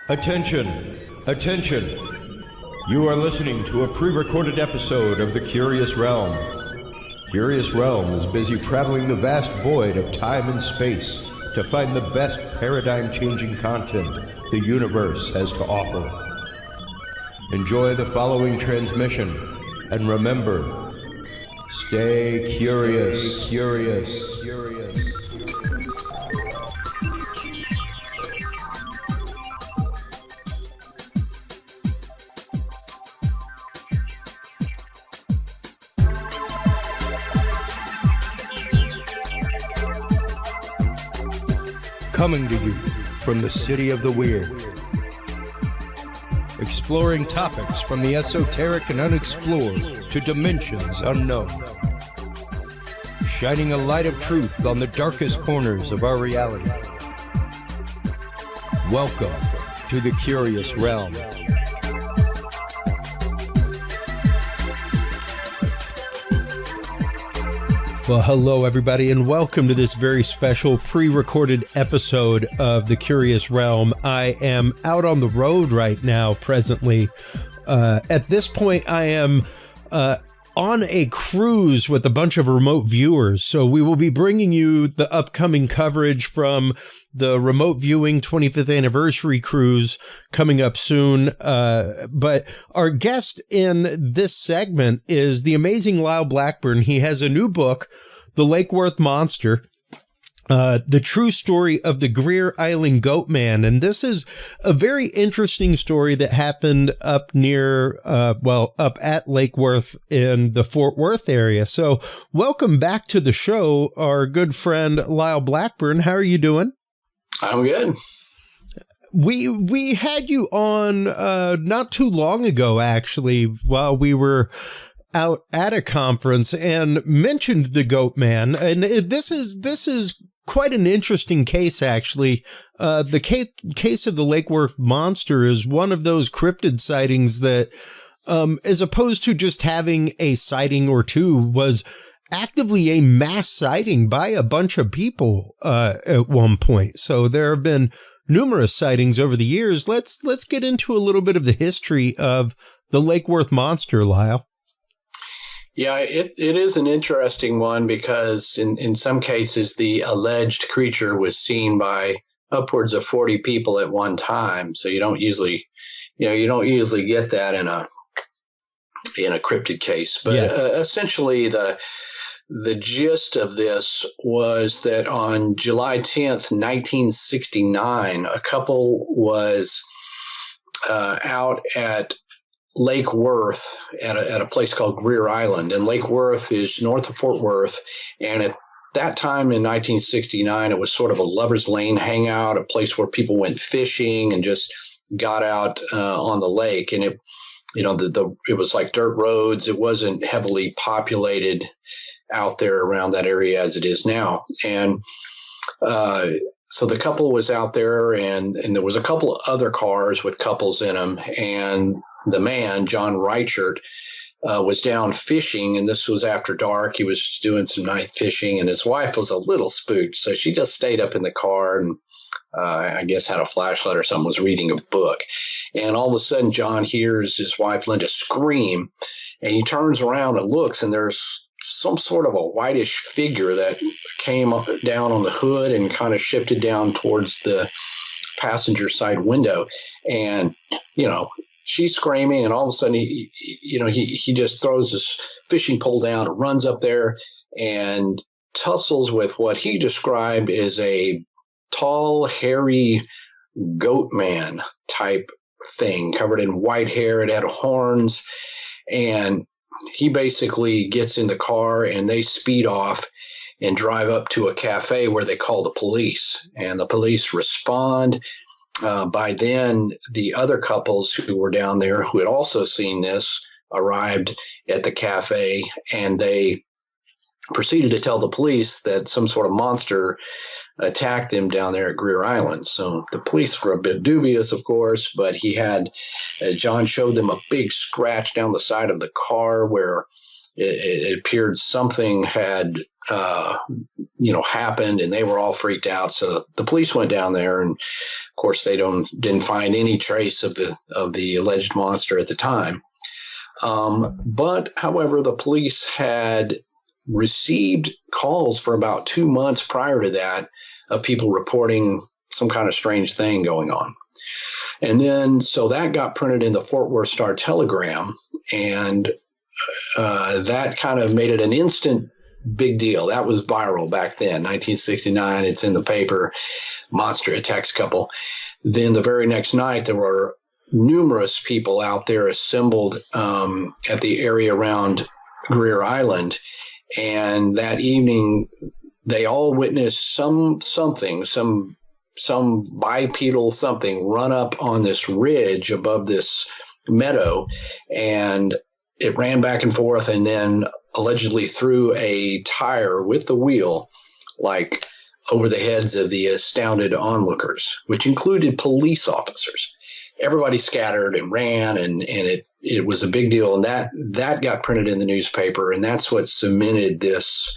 Attention! Attention! You are listening to a pre-recorded episode of The Curious Realm. Curious Realm is busy traveling the vast void of time and space to find the best paradigm-changing content the universe has to offer. Enjoy the following transmission, and remember, stay curious. Coming to you from the City of the Weird. Exploring topics from the esoteric and unexplored to dimensions unknown. Shining a light of truth on the darkest corners of our reality. Welcome to the Curious Realm. Well, hello, everybody, and welcome to this very special pre-recorded episode of The Curious Realm. I am out on the road right now, presently. At this point, I am on a cruise with a bunch of remote viewers, so we will be bringing you the upcoming coverage from the remote viewing 25th anniversary cruise coming up soon. But our guest in this segment is the amazing Lyle Blackburn. He has a new book, The Lake Worth Monster, the true story of the Greer Island Goat Man. And this is a very interesting story that happened up near, up at Lake Worth in the Fort Worth area. So welcome back to the show, our good friend Lyle Blackburn. How are you doing? I'm good. We had you on not too long ago, actually, while we were out at a conference, and mentioned the Goat Man. And this is quite an interesting case, actually. The case of the Lake Worth Monster is one of those cryptid sightings that, as opposed to just having a sighting or two, was actively a mass sighting by a bunch of people at one point. So there have been numerous sightings over the years. Let's get into a little bit of the history of the Lake Worth Monster, Lyle. Yeah, it is an interesting one because in some cases the alleged creature was seen by upwards of 40 people at one time. So you don't usually get that in a cryptid case. But essentially the gist of this was that on July 10th, 1969, a couple was out at Lake Worth at a place called Greer Island. And Lake Worth is north of Fort Worth. And at that time in 1969, it was sort of a lover's lane hangout, a place where people went fishing and just got out on the lake. And it was like dirt roads. It wasn't heavily populated out there around that area as it is now. And so the couple was out there, and there was a couple of other cars with couples in them. And the man, John Reichert, was down fishing, and this was after dark. He was doing some night fishing, and his wife was a little spooked. So she just stayed up in the car and I guess had a flashlight or something, was reading a book. And all of a sudden, John hears his wife, Linda, scream, and he turns around and looks, and there's some sort of a whitish figure that came up, down on the hood and kind of shifted down towards the passenger side window. And, she's screaming, and all of a sudden he just throws his fishing pole down and runs up there and tussles with what he described as a tall, hairy goat man type thing covered in white hair. It had horns, and he basically gets in the car and they speed off and drive up to a cafe where they call the police, and the police respond. By then, the other couples who were down there who had also seen this arrived at the cafe, and they proceeded to tell the police that some sort of monster attacked them down there at Greer Island. So the police were a bit dubious, of course, but John showed them a big scratch down the side of the car where it appeared something had, happened, and they were all freaked out. So the police went down there, and of course they didn't find any trace of the alleged monster at the time. But however, the police had received calls for about 2 months prior to that of people reporting some kind of strange thing going on. And then, so that got printed in the Fort Worth Star-Telegram, and that kind of made it an instant big deal. That was viral back then, 1969. It's in the paper, monster attacks couple. Then the very next night, there were numerous people out there assembled at the area around Greer Island. And that evening, they all witnessed some bipedal something run up on this ridge above this meadow, and it ran back and forth, and then allegedly threw a tire with the wheel, like over the heads of the astounded onlookers, which included police officers. Everybody scattered and ran, and it was a big deal. And that got printed in the newspaper, and that's what cemented this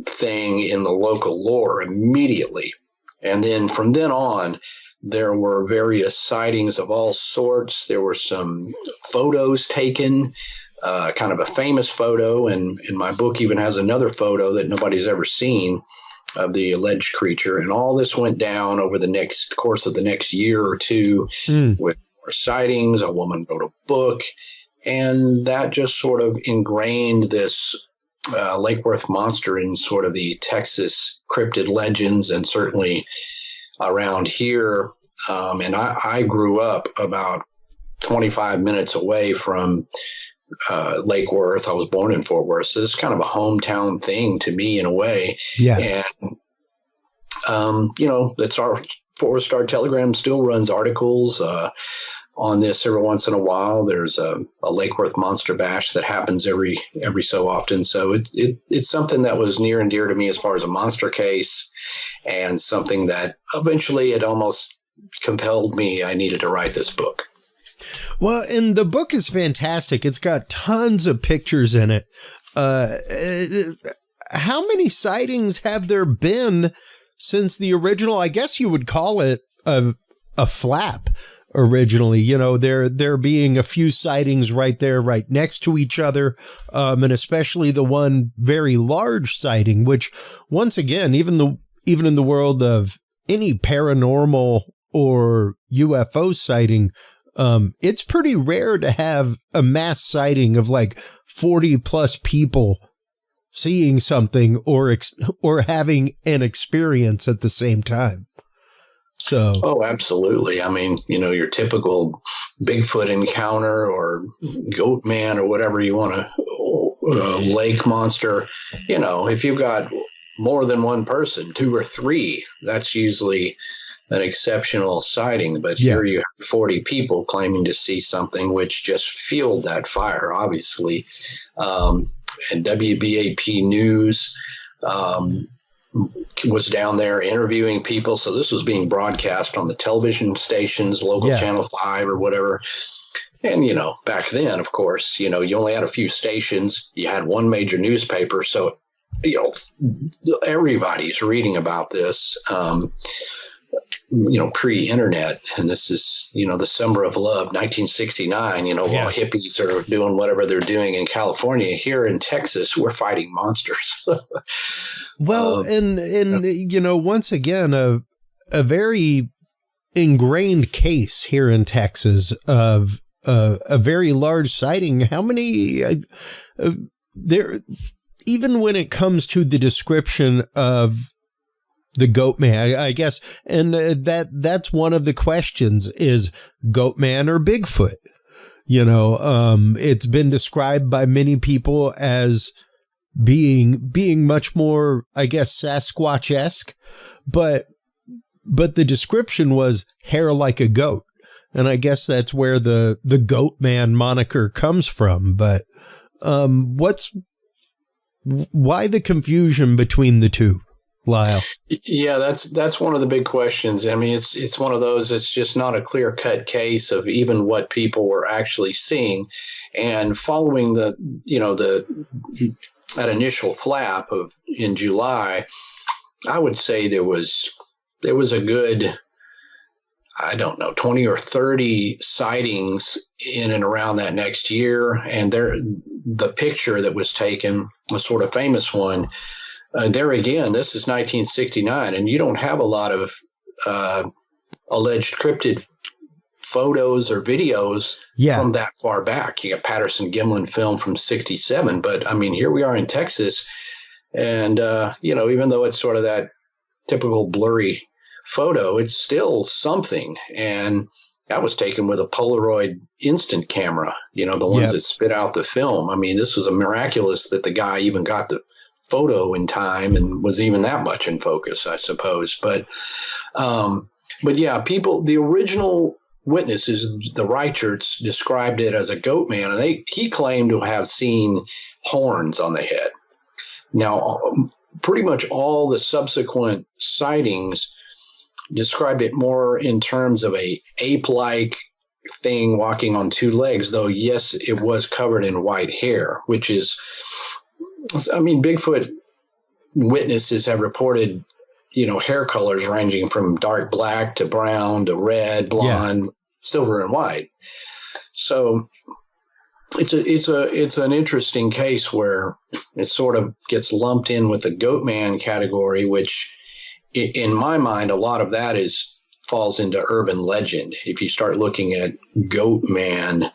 thing in the local lore immediately. And then from then on, there were various sightings of all sorts. There were some photos taken, kind of a famous photo, and my book even has another photo that nobody's ever seen of the alleged creature. And all this went down over the course of the next year or two with more sightings. A woman wrote a book, and that just sort of ingrained this Lake Worth monster in sort of the Texas cryptid legends, and certainly around here. And I grew up about 25 minutes away from Lake Worth. I was born in Fort Worth, so it's kind of a hometown thing to me in a way. Yeah. And, that's our Fort Worth Star-Telegram still runs articles on this every once in a while. There's a Lake Worth Monster Bash that happens every so often. So it's something that was near and dear to me as far as a monster case, and something that eventually it almost compelled me. I needed to write this book. Well, and the book is fantastic. It's got tons of pictures in it. How many sightings have there been since the original? I guess you would call it a flap. Originally, there being a few sightings right there, right next to each other, and especially the one very large sighting, which once again, even in the world of any paranormal or UFO sighting, it's pretty rare to have a mass sighting of like 40 plus people seeing something or having an experience at the same time. So, oh, absolutely. I mean, your typical Bigfoot encounter or goat man or whatever you want to, lake monster, if you've got more than one person, 2 or 3, that's usually an exceptional sighting. But here you have 40 people claiming to see something, which just fueled that fire, obviously. And WBAP News, was down there interviewing people. So this was being broadcast on the television stations, local Channel 5 or whatever. And, back then, of course, you only had a few stations. You had one major newspaper. So, everybody's reading about this, pre-internet. And this is, the Summer of Love, 1969, while hippies are doing whatever they're doing in California. Here in Texas, we're fighting monsters. Well, once again, a very ingrained case here in Texas of a very large sighting. How many there, even when it comes to the description of the goat man, I guess, and that's one of the questions: is goat man or Bigfoot? It's been described by many people as being much more, I guess, Sasquatch-esque, but the description was hair like a goat. And I guess that's where the goat man moniker comes from. But why the confusion between the two? Lyle? Yeah, that's one of the big questions. I mean, it's one of those. It's just not a clear-cut case of even what people were actually seeing, and following that initial flap in July, I would say there was a good, I don't know, 20 or 30 sightings in and around that next year, and the picture that was taken, a sort of famous one. There again, this is 1969, and you don't have a lot of alleged cryptid photos or videos from that far back. You got Patterson-Gimlin film from 67, but I mean, here we are in Texas, and even though it's sort of that typical blurry photo, it's still something. And that was taken with a Polaroid instant camera, the ones that spit out the film. I mean, this was a miraculous that the guy even got the photo in time and was even that much in focus, I suppose. But yeah, the original witnesses, the Reichards, described it as a goat man, and he claimed to have seen horns on the head. Now, pretty much all the subsequent sightings described it more in terms of a ape-like thing walking on two legs, though, yes, it was covered in white hair, which is, I mean, Bigfoot witnesses have reported, hair colors ranging from dark black to brown to red, blonde, silver, and white. So it's an interesting case where it sort of gets lumped in with the goat man category, which in my mind, a lot of that falls into urban legend. If you start looking at goat man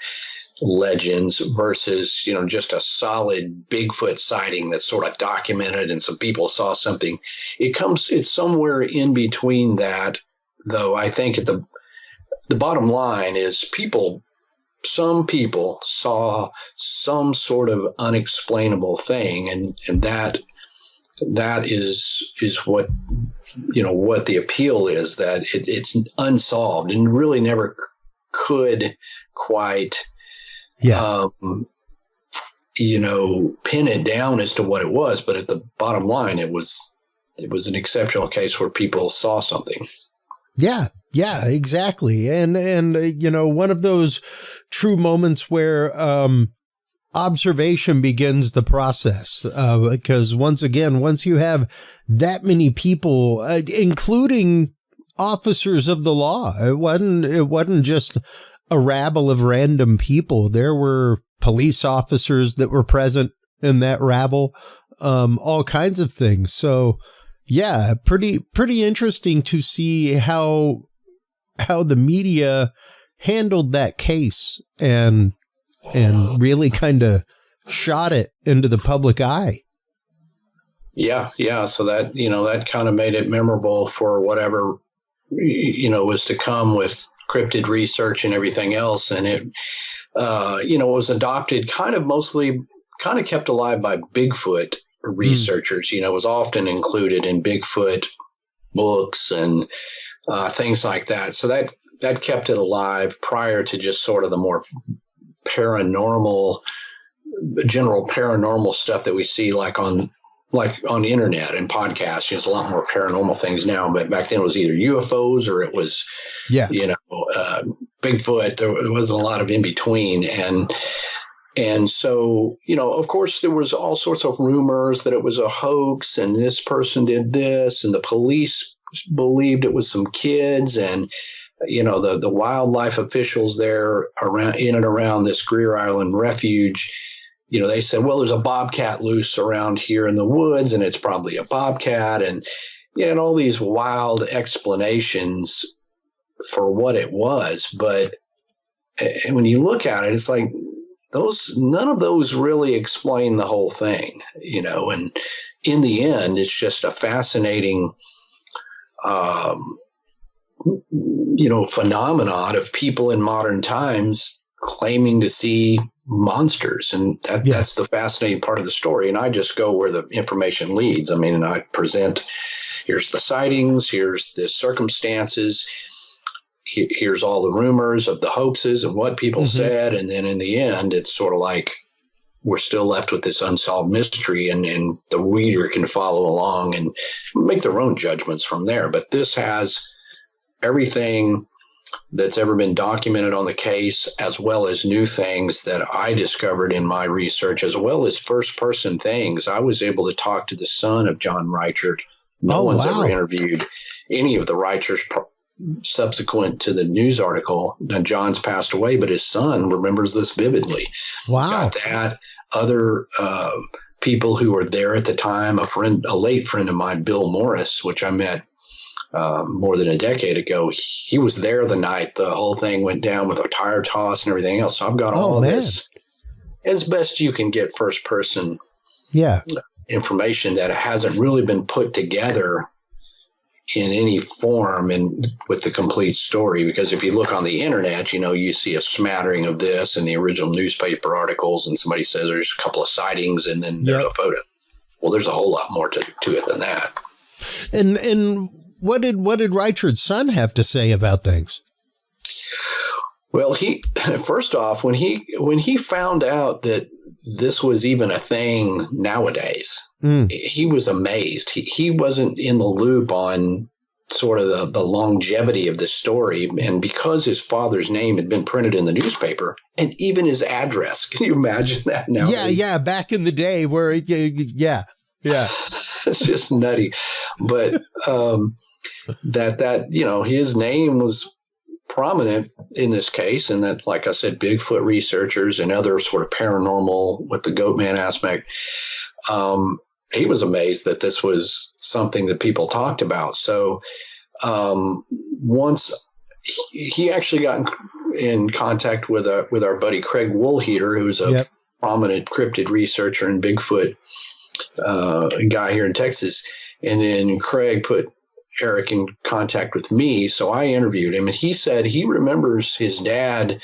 legends versus, just a solid Bigfoot sighting that's sort of documented and some people saw something, it's somewhere in between that, though. I think at the bottom line is some people saw some sort of unexplainable thing, and that is what what the appeal is, that it's unsolved and really never could quite pin it down as to what it was. But at the bottom line, it was an exceptional case where people saw something. Yeah, exactly. And one of those true moments where observation begins the process, because once you have that many people, including officers of the law, it wasn't just a rabble of random people. There were police officers that were present in that rabble, all kinds of things. So yeah, pretty interesting to see how the media handled that case and really kind of shot it into the public eye. Yeah. So that, that kind of made it memorable for whatever, was to come with cryptid research and everything else. And it, was adopted kind of kept alive by Bigfoot researchers. It was often included in Bigfoot books and things like that. So that kept it alive prior to just sort of the more general paranormal stuff that we see like on the internet and podcasts. There's a lot more paranormal things now, but back then it was either UFOs or it was, Bigfoot. There wasn't a lot of in between. And so, of course, there was all sorts of rumors that it was a hoax and this person did this and the police believed it was some kids, and the wildlife officials there in and around this Greer Island refuge, they said, well, there's a bobcat loose around here in the woods and it's probably a bobcat, and all these wild explanations for what it was. But when you look at it, it's like none of those really explain the whole thing, and in the end, it's just a fascinating phenomenon of people in modern times claiming to see monsters. And that's the fascinating part of the story. And I just go where the information leads. I mean, and I present, here's the sightings, here's the circumstances, here's all the rumors of the hoaxes and what people said. And then in the end, it's sort of like, we're still left with this unsolved mystery, and the reader can follow along and make their own judgments from there. But this has everything that's ever been documented on the case, as well as new things that I discovered in my research, as well as first-person things. I was able to talk to the son of John Reichert. No one's ever interviewed any of the Reicherts subsequent to the news article. Now, John's passed away, but his son remembers this vividly. Wow. Got that. Other people who were there at the time, a late friend of mine, Bill Morris, which I met more than a decade ago. He was there the night the whole thing went down with a tire toss and everything else. So I've got all this as best you can get first person information that hasn't really been put together in any form and with the complete story. Because if you look on the internet, you see a smattering of this and the original newspaper articles, and somebody says there's a couple of sightings and then there's a photo. Well, there's a whole lot more to it than that. And what did Reichert's son have to say about things? Well, he first off, when he found out that this was even a thing nowadays, he was amazed. He wasn't in the loop on sort of the longevity of the story. And because his father's name had been printed in the newspaper and even his address, can you imagine that now? Yeah. Back in the day where, yeah. It's just nutty. But that his name was prominent in this case, and that, like I said, Bigfoot researchers and other sort of paranormal with the Goatman aspect, he was amazed that this was something that people talked about. So once he actually got in contact with our buddy Craig Woolheater, who's a prominent cryptid researcher and Bigfoot guy here in Texas, and then Craig put Eric in contact with me. So I interviewed him, and he said he remembers his dad.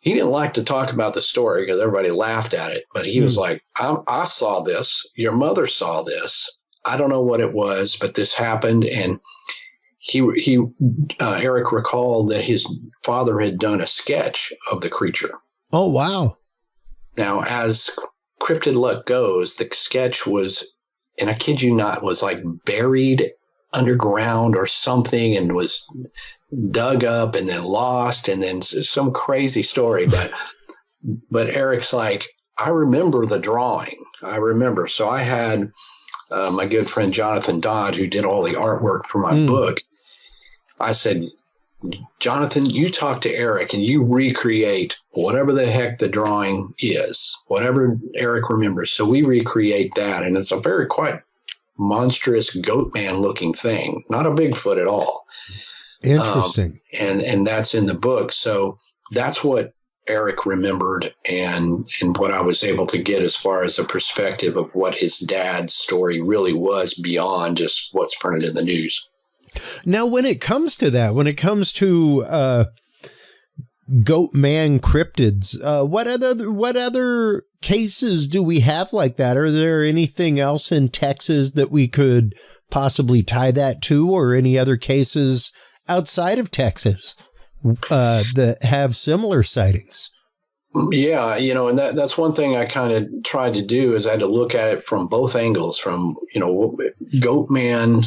He didn't like to talk about the story because everybody laughed at it, but he was like, I saw this. Your mother saw this. I don't know what it was, but this happened. And Eric recalled that his father had done a sketch of the creature. Oh, wow. Now, as cryptid luck goes, the sketch was, and I kid you not, was like buried underground or something and was dug up and then lost, and then some crazy story. But Eric's like, I remember the drawing. I remember. So I had my good friend Jonathan Dodd, who did all the artwork for my book. I said, Jonathan, you talk to Eric and you recreate whatever the heck the drawing is, whatever Eric remembers. So we recreate that, and it's a very quite monstrous Goatman looking thing, not a Bigfoot at all. Interesting. And that's in the book. So that's what Eric remembered, and what I was able to get as far as a perspective of what his dad's story really was beyond just what's printed in the news. Now, when it comes to that, when it comes to Goatman cryptids, what other cases do we have like that? Are there anything else in Texas that we could possibly tie that to, or any other cases outside of Texas that have similar sightings? Yeah, and that's one thing I kind of tried to do, is I had to look at it from both angles, from, Goatman,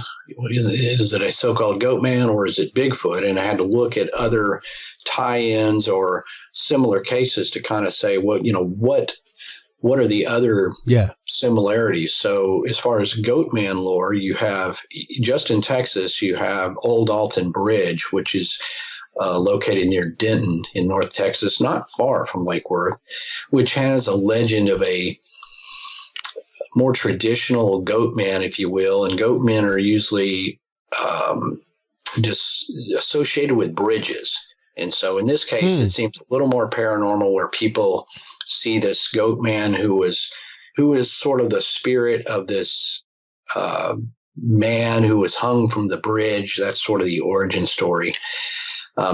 is it a so-called Goatman or is it Bigfoot? And I had to look at other tie-ins or similar cases to kind of say, what are the other similarities? So as far as Goatman lore, you have, just in Texas, you have Old Alton Bridge, which is located near Denton in North Texas, not far from Lake Worth, which has a legend of a more traditional Goatman, if you will. And Goatmen are usually just associated with bridges. And so in this case, it seems a little more paranormal, where people see this Goatman who is sort of the spirit of this man who was hung from the bridge. That's sort of the origin story.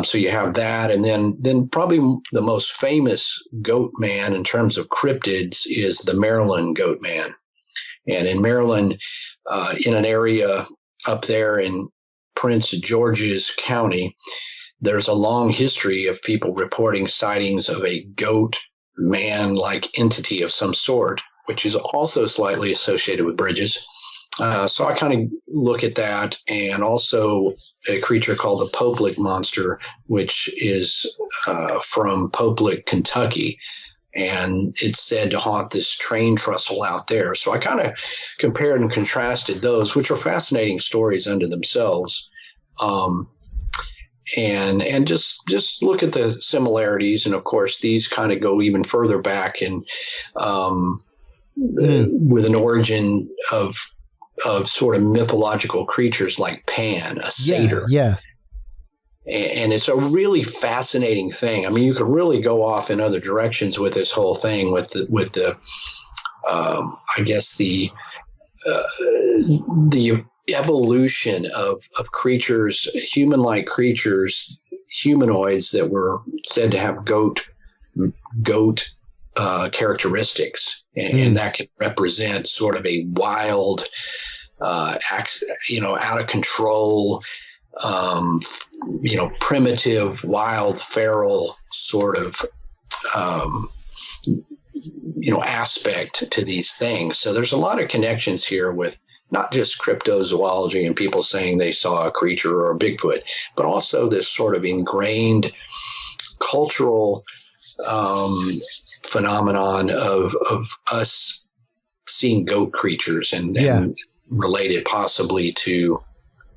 So you have that. And then probably the most famous Goatman in terms of cryptids is the Maryland Goatman. And in Maryland, in an area up there in Prince George's County, there's a long history of people reporting sightings of a goat man-like entity of some sort, which is also slightly associated with bridges. So I kind of look at that, and also a creature called the Poplick monster, which is from Poplick, Kentucky. And it's said to haunt this train trestle out there. So I kind of compared and contrasted those, which are fascinating stories unto themselves. And just look at the similarities. And of course, these kind of go even further back and with an origin of sort of mythological creatures like Pan, a satyr. Yeah. And it's a really fascinating thing. I mean, you could really go off in other directions with this whole thing, with the I guess the evolution of creatures, human-like creatures, humanoids that were said to have goat characteristics, and that can represent sort of a wild, out of control, primitive, wild, feral sort of, aspect to these things. So there's a lot of connections here with not just cryptozoology and people saying they saw a creature or a Bigfoot, but also this sort of ingrained cultural phenomenon of us seeing goat creatures and related possibly to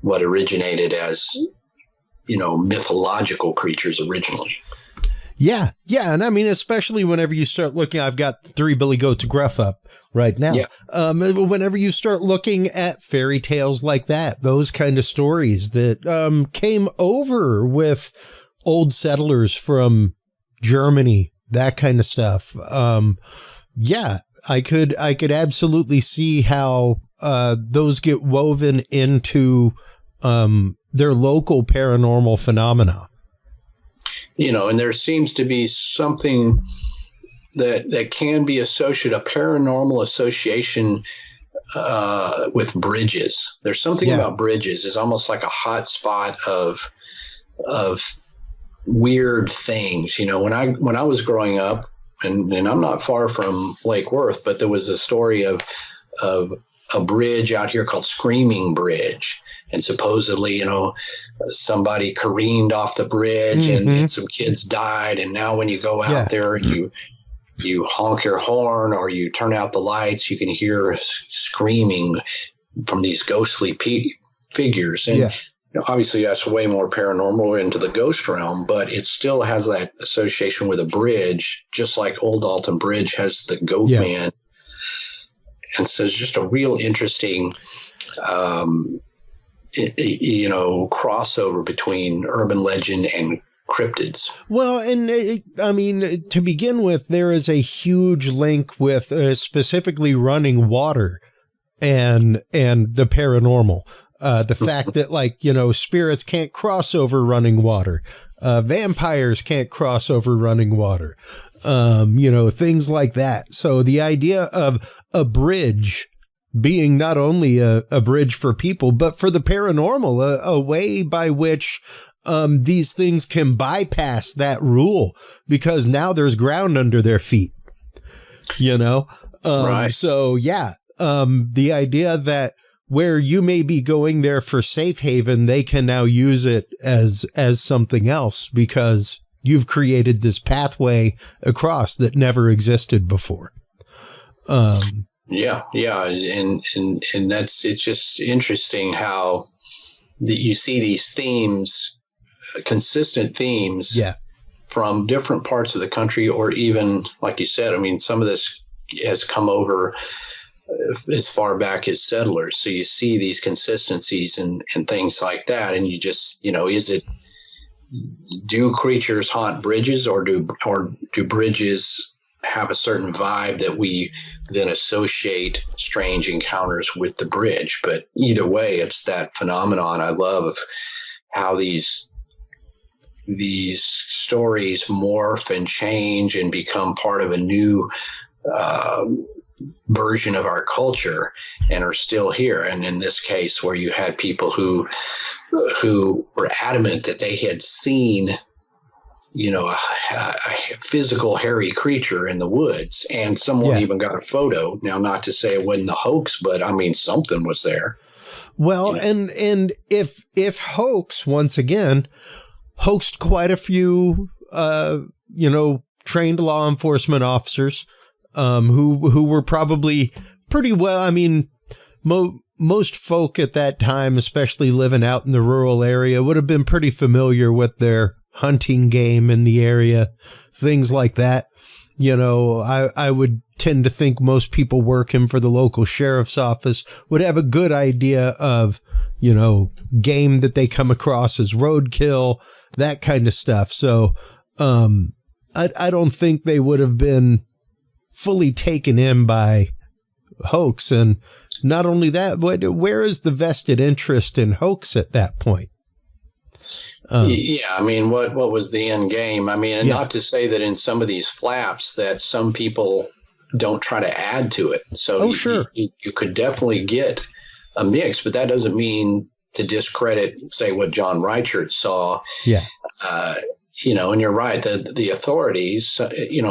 what originated as, mythological creatures originally. Yeah. And I mean, especially whenever you start looking, I've got 3 billy goats gruff up right now. Yeah. Whenever you start looking at fairy tales like that, those kind of stories that came over with old settlers from Germany, that kind of stuff. I could absolutely see how those get woven into their local paranormal phenomena. And there seems to be something that can be associated, a paranormal association with bridges. There's something about bridges. It's almost like a hot spot of weird things. When I was growing up, and I'm not far from Lake Worth, but there was a story of a bridge out here called Screaming Bridge. And supposedly, somebody careened off the bridge and some kids died. And now when you go out there and you honk your horn or you turn out the lights, you can hear screaming from these ghostly figures. And obviously that's way more paranormal into the ghost realm, but it still has that association with a bridge, just like Old Alton Bridge has the goat man. And so it's just a real interesting crossover between urban legend and cryptids. Well, and I mean, to begin with, there is a huge link with specifically running water and the paranormal. The fact that spirits can't cross over running water. Vampires can't cross over running water. Things like that. So the idea of a bridge being not only a bridge for people, but for the paranormal, a way by which these things can bypass that rule because now there's ground under their feet, Right. So, the idea that where you may be going there for safe haven, they can now use it as something else because you've created this pathway across that never existed before. Yeah. And it's just interesting how you see these themes, consistent themes from different parts of the country, or even, like you said, I mean, some of this has come over as far back as settlers. So you see these consistencies and things like that. And you just, do creatures haunt bridges, or do bridges have a certain vibe that we then associate strange encounters with the bridge? But either way, it's that phenomenon I love of how these stories morph and change and become part of a new version of our culture and are still here. And in this case, where you had people who were adamant that they had seen a physical hairy creature in the woods, and someone even got a photo. Now, not to say it wasn't a hoax, but I mean, something was there. Well, and if hoax, once again, hoaxed quite a few, trained law enforcement officers, who were probably pretty well. I mean, most folk at that time, especially living out in the rural area, would have been pretty familiar with their hunting game in the area, things like that. I would tend to think most people working for the local sheriff's office would have a good idea of, game that they come across as roadkill, that kind of stuff. So, I don't think they would have been fully taken in by hoax. And not only that, but where is the vested interest in hoax at that point? I mean, what was the end game? I mean, and not to say that in some of these flaps that some people don't try to add to it. So you could definitely get a mix, but that doesn't mean to discredit, say, what John Reichert saw. Yeah. And you're right. The authorities, it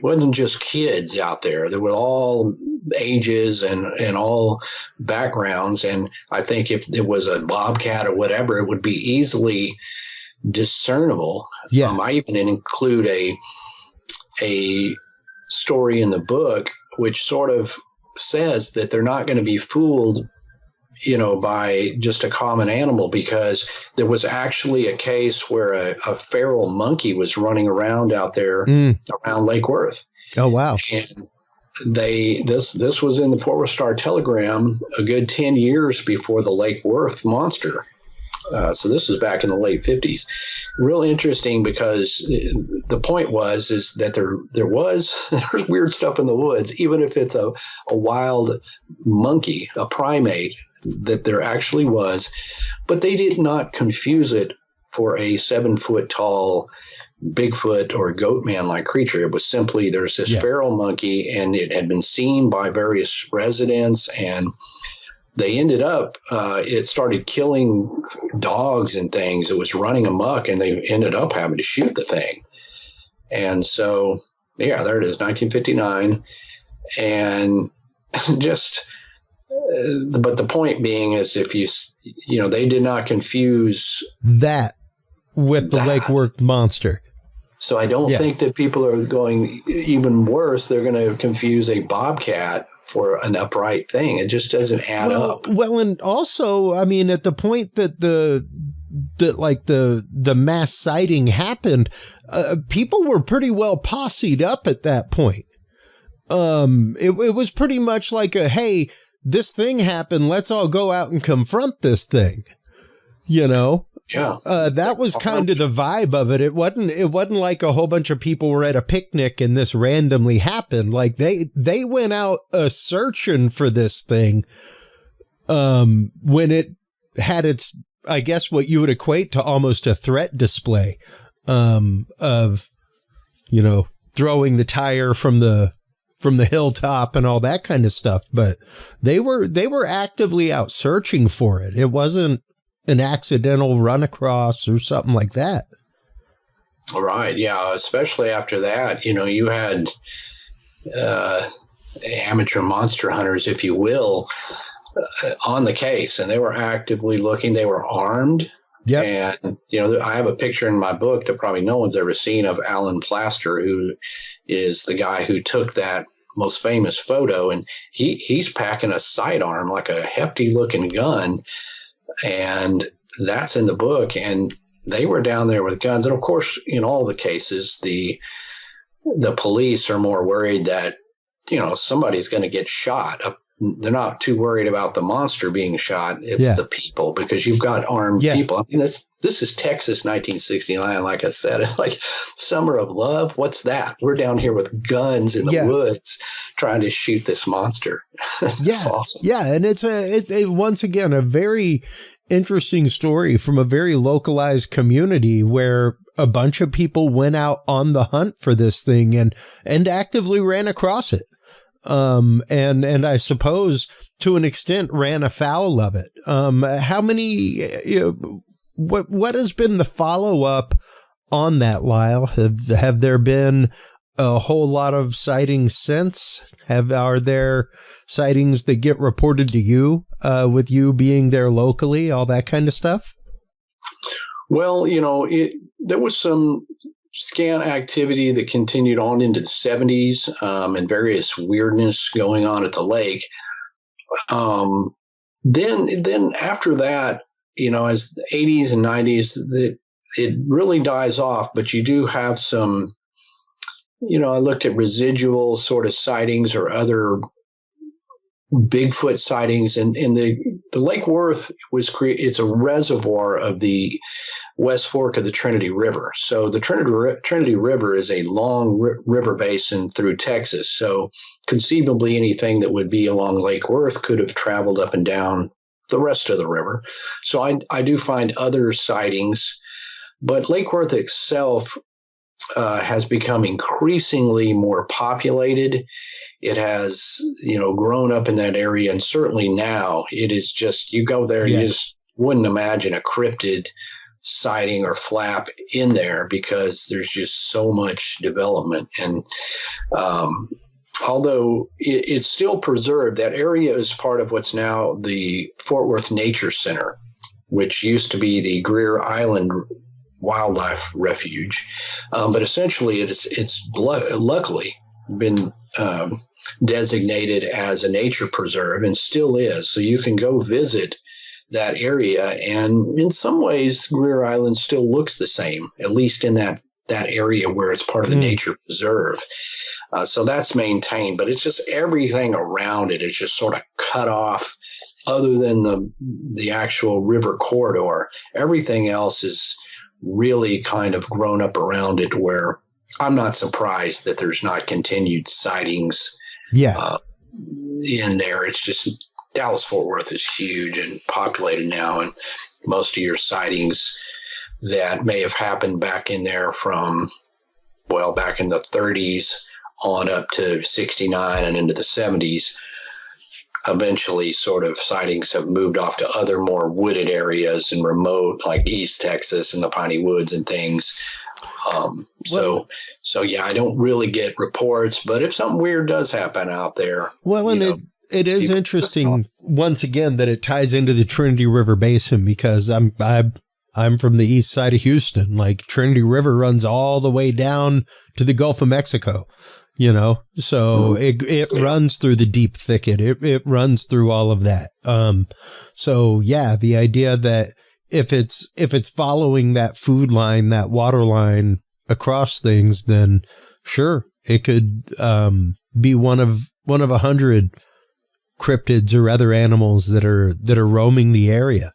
wasn't just kids out there. There were all ages and all backgrounds. And I think if it was a bobcat or whatever, it would be easily discernible. Yeah. I even include a story in the book which sort of says that they're not going to be fooled, by just a common animal, because there was actually a case where a feral monkey was running around out there around Lake Worth. Oh, wow. And this was in the Fort Star Telegram a good 10 years before the Lake Worth monster. So this was back in the late 50s. Real interesting, because the point is that there's weird stuff in the woods, even if it's a wild monkey, a primate, that there actually was, but they did not confuse it for a 7-foot tall Bigfoot or Goatman-like creature. It was simply, there's this feral monkey, and it had been seen by various residents, and they ended up, it started killing dogs and things. It was running amok, and they ended up having to shoot the thing. And so, there it is, 1959. And just, but the point being is, if they did not confuse that with the Lake Worth monster. So I don't think that people are going even worse. They're going to confuse a bobcat for an upright thing. It just doesn't add up. Well, and also, I mean, at the point that the mass sighting happened, people were pretty well posseed up at that point. It was pretty much like hey, this thing happened, let's all go out and confront this thing, Yeah. That was kind of the vibe of it. It wasn't like a whole bunch of people were at a picnic and this randomly happened. Like they went out searching for this thing, when it had its, I guess, what you would equate to almost a threat display, of, throwing the tire from the hilltop and all that kind of stuff. But they were actively out searching for it. It wasn't an accidental run across or something like that. Right. Yeah. Especially after that, you had amateur monster hunters, if you will, on the case, and they were actively looking. They were armed. Yeah. And, I have a picture in my book that probably no one's ever seen of Alan Plaster, who is the guy who took that most famous photo. And he's packing a sidearm, like a hefty looking gun. And that's in the book. And they were down there with guns. And of course, in all the cases, the police are more worried that, somebody's going to get shot. They're not too worried about the monster being shot. It's the people, because you've got armed people. I mean, this is Texas, 1969. Like I said, it's like Summer of Love. What's that? We're down here with guns in the woods trying to shoot this monster. That's awesome. Yeah. And it's once again, a very interesting story from a very localized community where a bunch of people went out on the hunt for this thing and actively ran across it. And I suppose to an extent ran afoul of it. How many, what has been the follow-up on that, Lyle? Have there been a whole lot of sightings since? Are there sightings that get reported to you, with you being there locally, all that kind of stuff? Well, there was some scant activity that continued on into the 70s, and various weirdness going on at the lake. Then after that, as the 80s and 90s, it really dies off, but you do have some, I looked at residual sort of sightings or other Bigfoot sightings, and the Lake Worth it's a reservoir of the West Fork of the Trinity River. So the Trinity River is a long river basin through Texas. So conceivably anything that would be along Lake Worth could have traveled up and down the rest of the river. So I do find other sightings, but Lake Worth itself has become increasingly more populated. It has, grown up in that area. And certainly now it is just, you go there, you just wouldn't imagine a cryptid sighting or flap in there because there's just so much development. And although it's still preserved, that area is part of what's now the Fort Worth Nature Center, which used to be the Greer Island Wildlife Refuge. But essentially it's luckily been designated as a nature preserve and still is. So you can go visit that area, and in some ways Greer Island still looks the same, at least in that area where it's part of the nature preserve. So that's maintained, but it's just everything around it is just sort of cut off. Other than the actual river corridor, everything else is really kind of grown up around it, where I'm not surprised that there's not continued sightings in there. It's just Dallas-Fort Worth is huge and populated now, and most of your sightings that may have happened back in there from, back in the 30s on up to 69 and into the 70s, eventually sort of sightings have moved off to other more wooded areas and remote, like East Texas and the Piney Woods and things. So I don't really get reports, but if something weird does happen out there, it is interesting once again that it ties into the Trinity River Basin, because I'm from the east side of Houston. Like, Trinity River runs all the way down to the Gulf of Mexico, so it runs through the deep thicket. It runs through all of that. So yeah, the idea that if it's following that food line, that water line across things, then sure, it could be one of 100 cryptids or other animals that are roaming the area.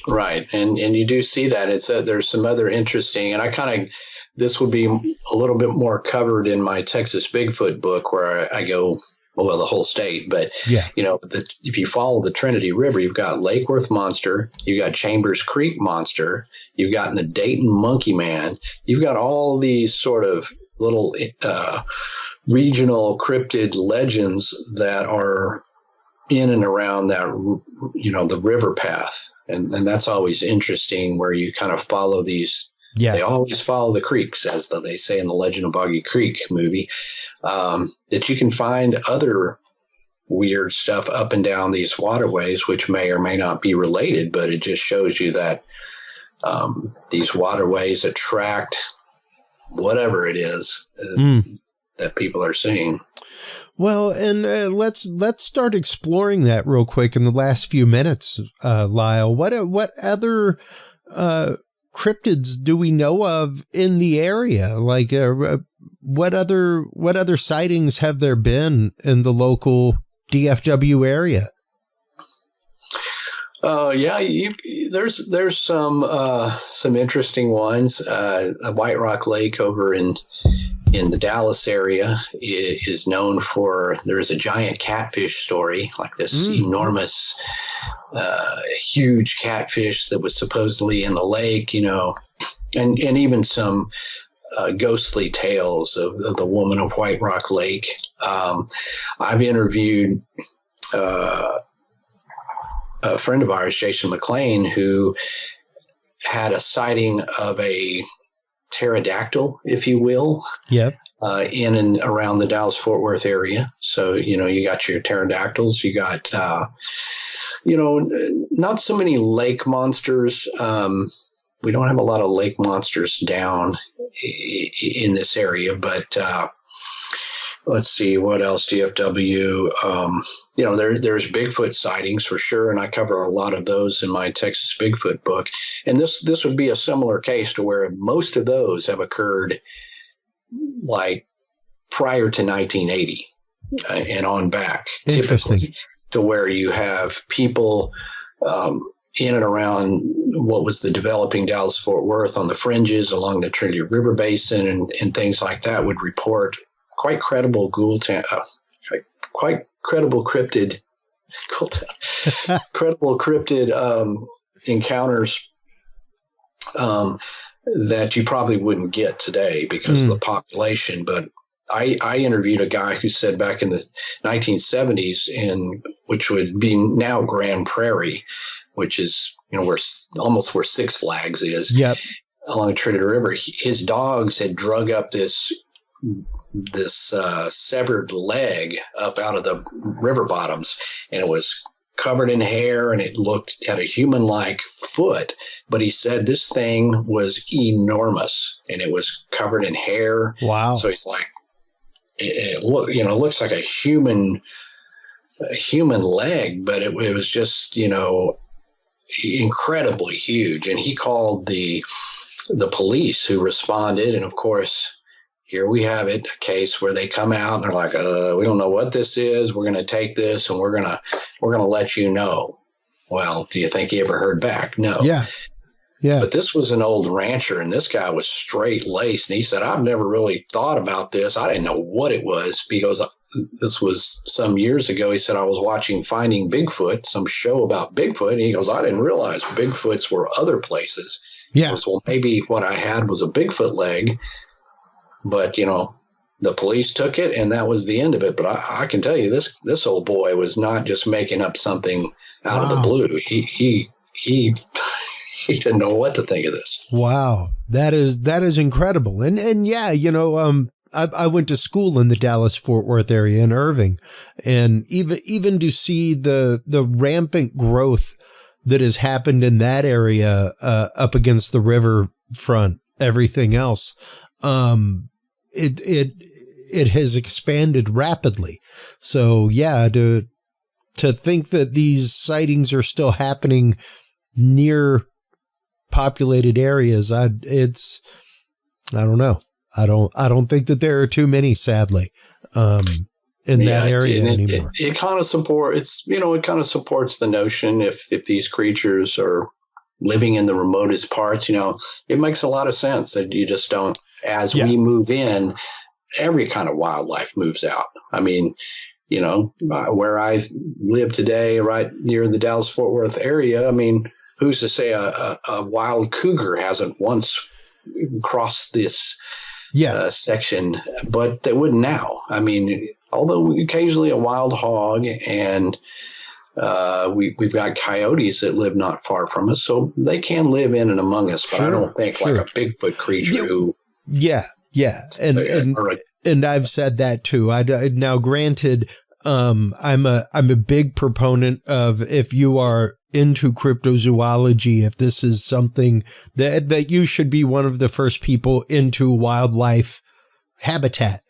Right. And you do see that. There's some other interesting, and this would be a little bit more covered in my Texas Bigfoot book, where I go, the whole state. But, if you follow the Trinity River, you've got Lake Worth Monster, you've got Chambers Creek Monster, you've got the Dayton Monkey Man, you've got all these sort of little regional cryptid legends that are in and around that, the river path. And that's always interesting, where you kind of follow these. Yeah. They always follow the creeks, as they say in the Legend of Boggy Creek movie, that you can find other weird stuff up and down these waterways, which may or may not be related, but it just shows you that these waterways attract whatever it is that people are seeing. Well, and let's start exploring that real quick in the last few minutes, Lyle. What other cryptids do we know of in the area? Like, what other sightings have there been in the local DFW area? There's some interesting ones. White Rock Lake over in the Dallas area is known for, there's a giant catfish story, like this enormous, huge catfish that was supposedly in the lake, and even some ghostly tales of the woman of White Rock Lake. I've interviewed a friend of ours, Jason McLean, who had a sighting of a pterodactyl, if you will, Yep. in and around the Dallas-Fort Worth area. So, you got your pterodactyls, you got, not so many lake monsters. We don't have a lot of lake monsters down in this area, but let's see, what else? DFW, there's Bigfoot sightings for sure, and I cover a lot of those in my Texas Bigfoot book. And this would be a similar case to where most of those have occurred like prior to 1980 and on back, typically, to where you have people in and around what was the developing Dallas-Fort Worth on the fringes along the Trinity River Basin and things like that would report quite credible cryptid encounters that you probably wouldn't get today because of the population. But I interviewed a guy who said back in the 1970s, which would be now Grand Prairie, which is where Six Flags is, yep, along the Trinity River. His dogs had drug up this severed leg up out of the river bottoms, and it was covered in hair, and it had a human-like foot. But he said this thing was enormous, and it was covered in hair. Wow! So he's like, it looks like a human leg, but it was just incredibly huge. And he called the police, who responded, and of course, here we have it, a case where they come out and they're like, we don't know what this is. We're going to take this and we're going to let you know. Well, do you think he ever heard back? No. Yeah. Yeah. But this was an old rancher, and this guy was straight laced. And he said, I've never really thought about this. I didn't know what it was, because this was some years ago. He said, I was watching Finding Bigfoot, some show about Bigfoot. And he goes, I didn't realize Bigfoots were other places. Yeah. He goes, well, maybe what I had was a Bigfoot leg. But, the police took it, and that was the end of it. But I can tell you, this old boy was not just making up something out of the blue. He didn't know what to think of this. Wow. That is incredible. And yeah, I went to school in the Dallas-Fort Worth area in Irving, and even to see the rampant growth that has happened in that area, up against the riverfront, everything else, it has expanded rapidly. So yeah, to think that these sightings are still happening near populated areas, I don't know. I don't think that there are too many, sadly, in that area anymore. It kind of supports the notion if these creatures are living in the remotest parts, it makes a lot of sense that you just don't, we move in, every kind of wildlife moves out. I mean, where I live today, right near the Dallas-Fort Worth area, I mean, who's to say a wild cougar hasn't once crossed this section, but they wouldn't now. I mean, although occasionally a wild hog, and we've got coyotes that live not far from us, so they can live in and among us. But I don't think like a Bigfoot creature who. Yeah. And I've said that too. Now, granted, I'm a big proponent of, if you are into cryptozoology, if this is something that you should be one of the first people into wildlife habitat.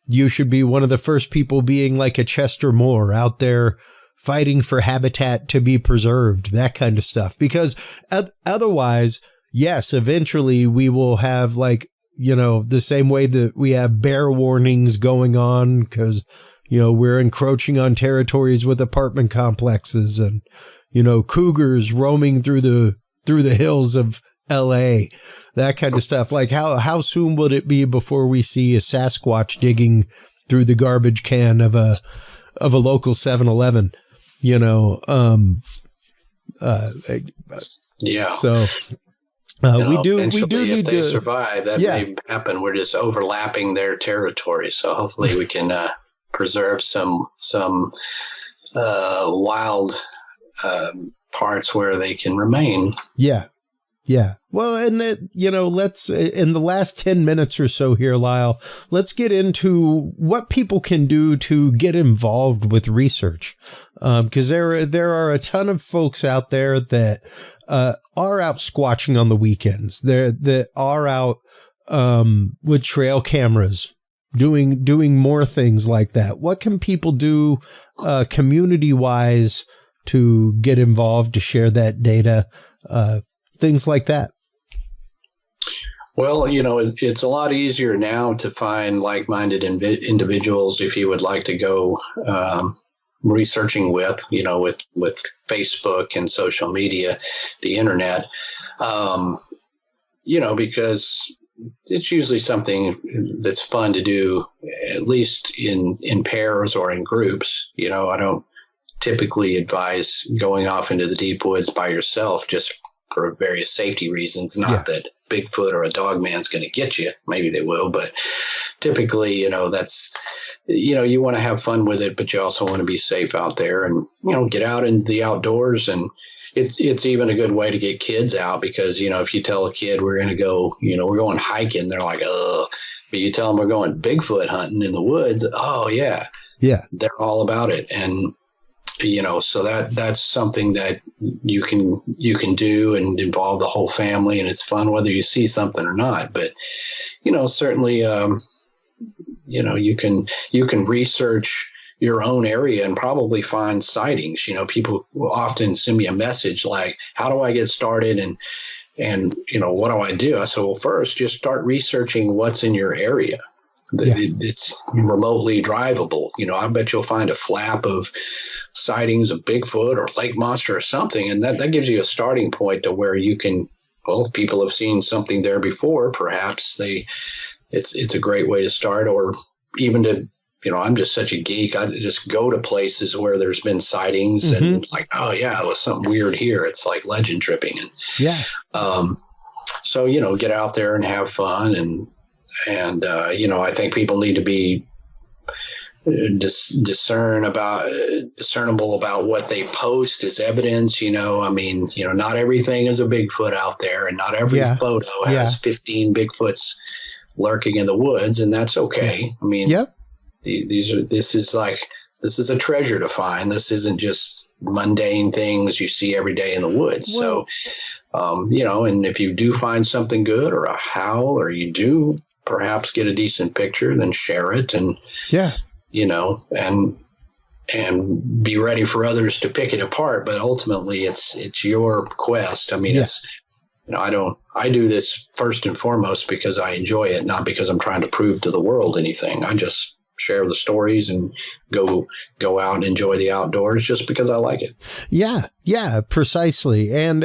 You should be one of the first people being like a Chester Moore out there fighting for habitat to be preserved, that kind of stuff. Because otherwise, yes, eventually we will have the same way that we have bear warnings going on because, we're encroaching on territories with apartment complexes, and, cougars roaming through the hills of LA, that kind of stuff. Like how soon would it be before we see a Sasquatch digging through the garbage can of a local 7-Eleven? So we do need if they survive, that may happen. We're just overlapping their territory. So hopefully we can preserve some wild parts where they can remain. Yeah. Yeah. Well, and let's, in the last 10 minutes or so here, Lyle, let's get into what people can do to get involved with research. Because there are a ton of folks out there that are out squatching on the weekends. That are out with trail cameras, doing more things like that. What can people do community-wise to get involved, to share that data? Things like that. Well, it's a lot easier now to find like-minded individuals if you would like to go researching with Facebook and social media, the internet, because it's usually something that's fun to do, at least in pairs or in groups. I don't typically advise going off into the deep woods by yourself, just for various safety reasons. Not that Bigfoot or a dog man's going to get you. Maybe they will, but typically, that's, you want to have fun with it, but you also want to be safe out there and, get out into the outdoors. And it's even a good way to get kids out because, if you tell a kid we're going to go, we're going hiking, they're like, oh, but you tell them we're going Bigfoot hunting in the woods. Oh yeah. Yeah. They're all about it. And, so that's something that you can do and involve the whole family, and it's fun whether you see something or not. But certainly you can research your own area and probably find sightings. People will often send me a message like, how do I get started, and what do I do? I said, well, first just start researching what's in your area. It's remotely drivable. I bet you'll find a flap of sightings of Bigfoot or lake monster or something. And that gives you a starting point to where you can, well, if people have seen something there before, perhaps it's a great way to start, or even to, I'm just such a geek. I just go to places where there's been sightings and like, oh yeah, it was something weird here. It's like legend tripping. And, so, get out there and have fun. And I think people need to be discernible about what they post as evidence. Not everything is a Bigfoot out there, and not every photo has 15 Bigfoots lurking in the woods, and that's okay. This is a treasure to find. This isn't just mundane things you see every day in the woods. Well, so, and if you do find something good or a howl, or you do perhaps get a decent picture, then share it and, and be ready for others to pick it apart. But ultimately it's your quest. It's, I do this first and foremost because I enjoy it, not because I'm trying to prove to the world anything. I just share the stories and go out and enjoy the outdoors just because I like it. Yeah, precisely. And,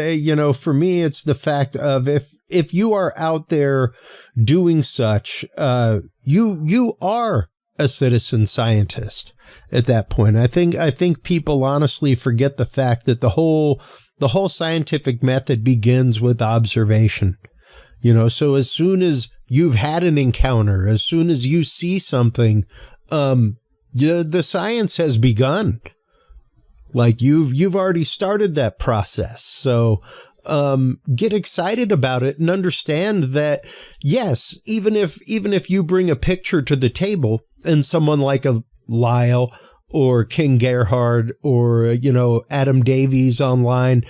for me, it's the fact of if you are out there doing such, you are a citizen scientist at that point. I think people honestly forget the fact that the whole scientific method begins with observation. So as soon as you've had an encounter, as soon as you see something, the science has begun. Like you've already started that process. So get excited about it and understand that, yes, even if you bring a picture to the table and someone like a Lyle or King Gerhard or, Adam Davies online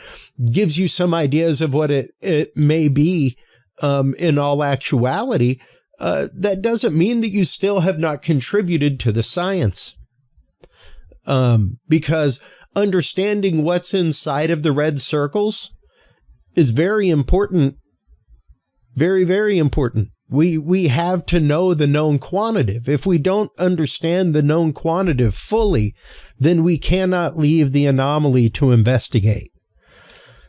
gives you some ideas of what it may be, in all actuality, that doesn't mean that you still have not contributed to the science. Because understanding what's inside of the red circles is very important. Very, very important. We have to know the known quantitative. If we don't understand the known quantitative fully, then we cannot leave the anomaly to investigate.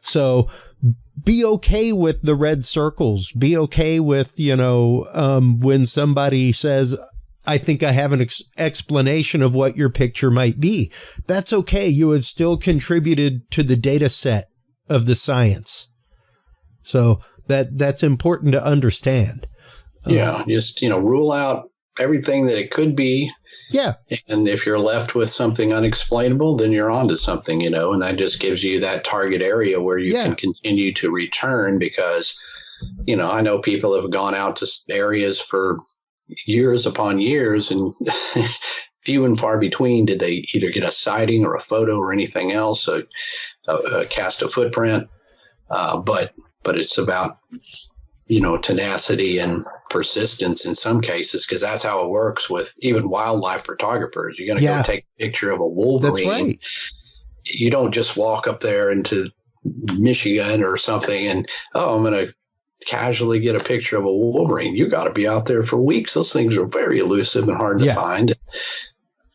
So be okay with the red circles. Be okay with, when somebody says, I think I have an explanation of what your picture might be. That's okay. You have still contributed to the data set of the science. So that's important to understand. Yeah, just, rule out everything that it could be Yeah. And if you're left with something unexplainable, then you're onto something, and that just gives you that target area where you can continue to return because, I know people have gone out to areas for years upon years and few and far between did they either get a sighting or a photo or anything else, cast a footprint. But it's about, tenacity and persistence in some cases, because that's how it works with even wildlife photographers. You're going to go take a picture of a wolverine. That's right. You don't just walk up there into Michigan or something and, I'm going to casually get a picture of a wolverine. You got to be out there for weeks. Those things are very elusive and hard to find.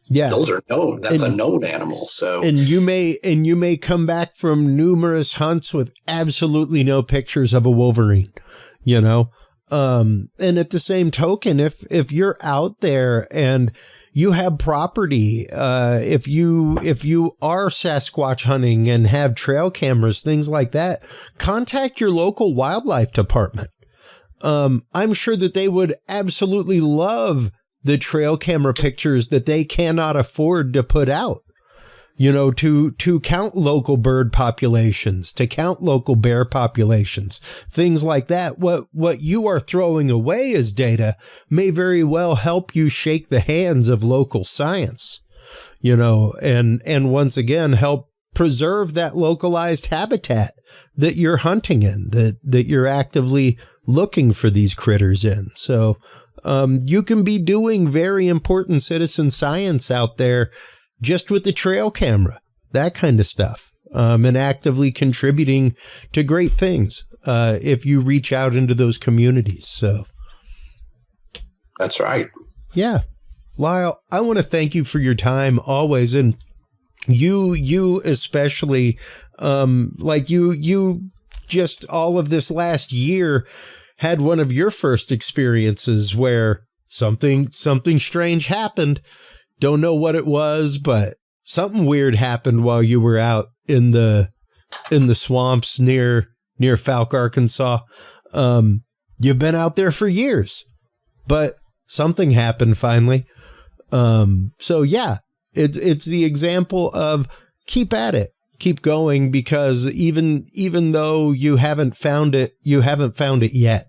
Yeah. Those are known. That's a known animal. So, and you may come back from numerous hunts with absolutely no pictures of a wolverine, and at the same token, if you're out there and you have property, if you are Sasquatch hunting and have trail cameras, things like that, contact your local wildlife department. I'm sure that they would absolutely love the trail camera pictures that they cannot afford to put out, to count local bird populations, to count local bear populations, things like that. What you are throwing away as data may very well help you shake the hands of local science, and once again, help preserve that localized habitat that you're hunting in, that you're actively looking for these critters in. So, you can be doing very important citizen science out there just with the trail camera, that kind of stuff, and actively contributing to great things if you reach out into those communities. So that's right. Yeah. Lyle, I want to thank you for your time always. And you especially, you just all of this last year had one of your first experiences where something strange happened. Don't know what it was, but something weird happened while you were out in the swamps near Falk, Arkansas. You've been out there for years, but something happened finally. So yeah, it's the example of keep at it, keep going, because even though you haven't found it yet.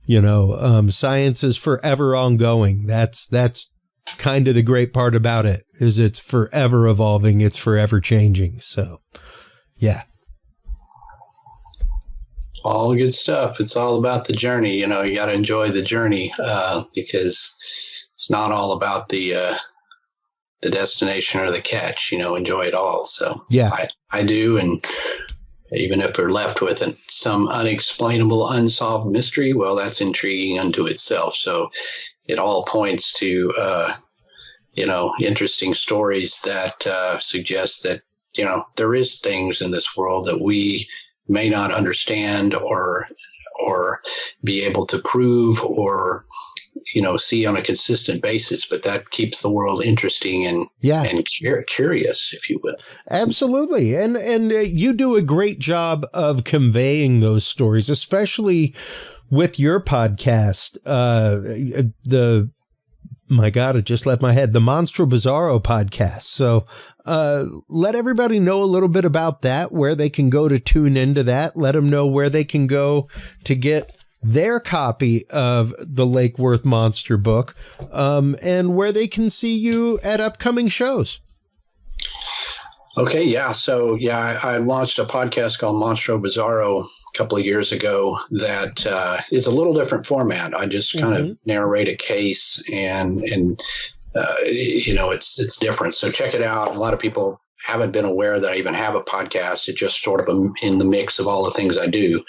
Science is forever ongoing. That's kind of the great part about it, is it's forever evolving. It's forever changing. So, yeah. All good stuff. It's all about the journey. You got to enjoy the journey because it's not all about the destination or the catch. Enjoy it all. So, yeah, I do. And even if we're left with some unexplainable, unsolved mystery, well, that's intriguing unto itself. So it all points to, interesting stories that suggest that, there is things in this world that we may not understand or be able to prove or, see on a consistent basis, but that keeps the world interesting and curious, if you will. Absolutely. And you do a great job of conveying those stories, especially with your podcast. My God, it just left my head, the Monstro Bizarro podcast. So let everybody know a little bit about that, where they can go to tune into that. Let them know where they can go to get their copy of the Lake Worth Monster book, and where they can see you at upcoming shows. Okay, yeah. So, I launched a podcast called Monstro Bizarro a couple of years ago that is a little different format. I just kind of narrate a case and it's different. So check it out. A lot of people haven't been aware that I even have a podcast. It's just sort of in the mix of all the things I do.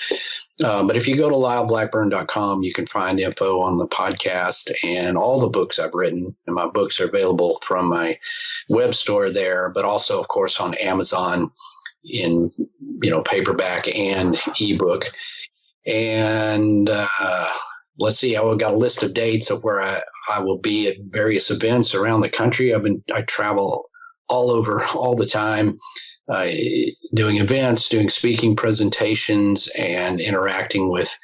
But if you go to lyleblackburn.com, you can find info on the podcast and all the books I've written. And my books are available from my web store there, but also, of course, on Amazon in, paperback and ebook. And let's see, I've got a list of dates of where I will be at various events around the country. I travel all over all the time. Doing events, doing speaking presentations, and interacting with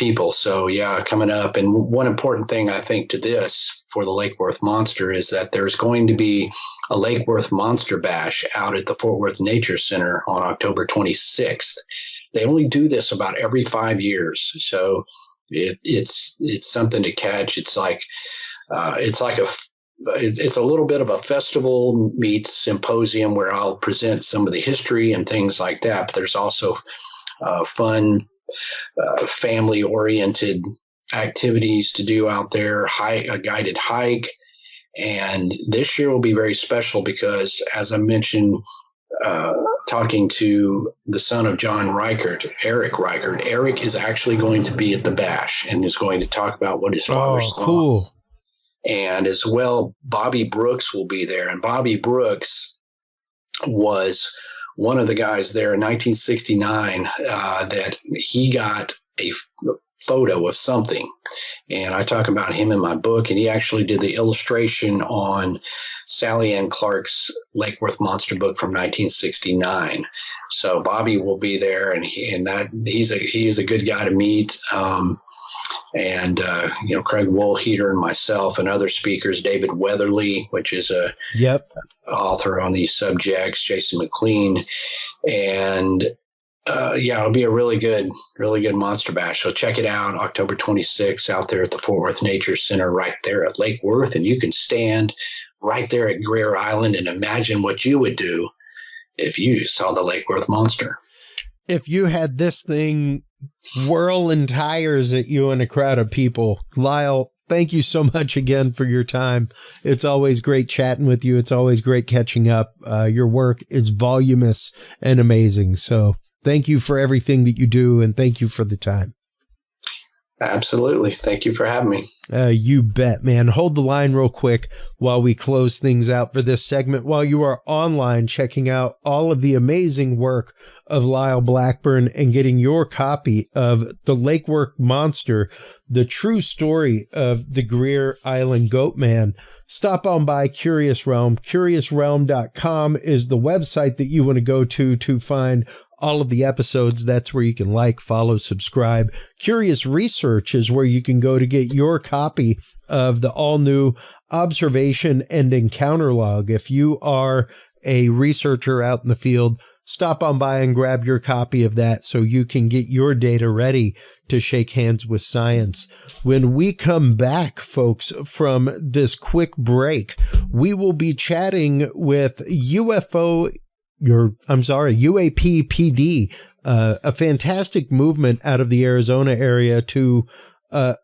people. So yeah, coming up. And one important thing I think to this for the Lake Worth Monster is that there's going to be a Lake Worth Monster Bash out at the Fort Worth Nature Center on October 26th. They only do this about every 5 years. So it's something to catch. It's a little bit of a festival meets symposium where I'll present some of the history and things like that. But there's also fun, family-oriented activities to do out there, a guided hike. And this year will be very special because, as I mentioned, talking to the son of John Reichert, Eric is actually going to be at the bash and is going to talk about what his father saw. Cool. And as well, Bobby Brooks will be there. And Bobby Brooks was one of the guys there in 1969 that he got a photo of something. And I talk about him in my book, and he actually did the illustration on Sally Ann Clark's Lake Worth Monster book from 1969. So Bobby will be there, and he is a good guy to meet. Craig Woolheater and myself and other speakers, David Weatherly, which is a author on these subjects, Jason McLean, and it'll be a really good monster bash. So check it out, October 26th, out there at the Fort Worth Nature Center, right there at Lake Worth, and you can stand right there at Greer Island and imagine what you would do if you saw the Lake Worth Monster. If you had this thing whirling tires at you and a crowd of people. Lyle, thank you so much again for your time. It's always great chatting with you. It's always great catching up. Your work is voluminous and amazing. So thank you for everything that you do, and thank you for the time. Absolutely. Thank you for having me. You bet, man. Hold the line real quick while we close things out for this segment. While you are online checking out all of the amazing work of Lyle Blackburn and getting your copy of The Lake Worth Monster, the true story of the Greer Island Goat Man, stop on by Curious Realm. CuriousRealm.com is the website that you want to go to find all of the episodes. That's where you can like, follow, subscribe. Curious Research is where you can go to get your copy of the all-new observation and encounter log. If you are a researcher out in the field, stop on by and grab your copy of that so you can get your data ready to shake hands with science. When we come back, folks, from this quick break, we will be chatting with UAP-PD, a fantastic movement out of the Arizona area to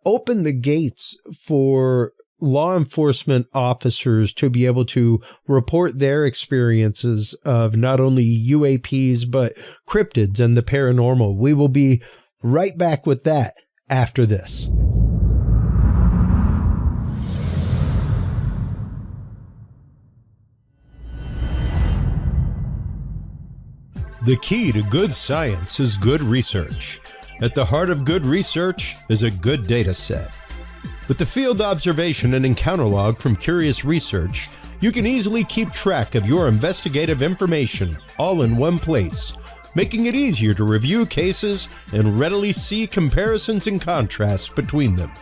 open the gates for law enforcement officers to be able to report their experiences of not only UAPs, but cryptids and the paranormal. We will be right back with that after this. The key to good science is good research. At the heart of good research is a good data set. With the field observation and encounter log from Curious Research, you can easily keep track of your investigative information all in one place, making it easier to review cases and readily see comparisons and contrasts between them.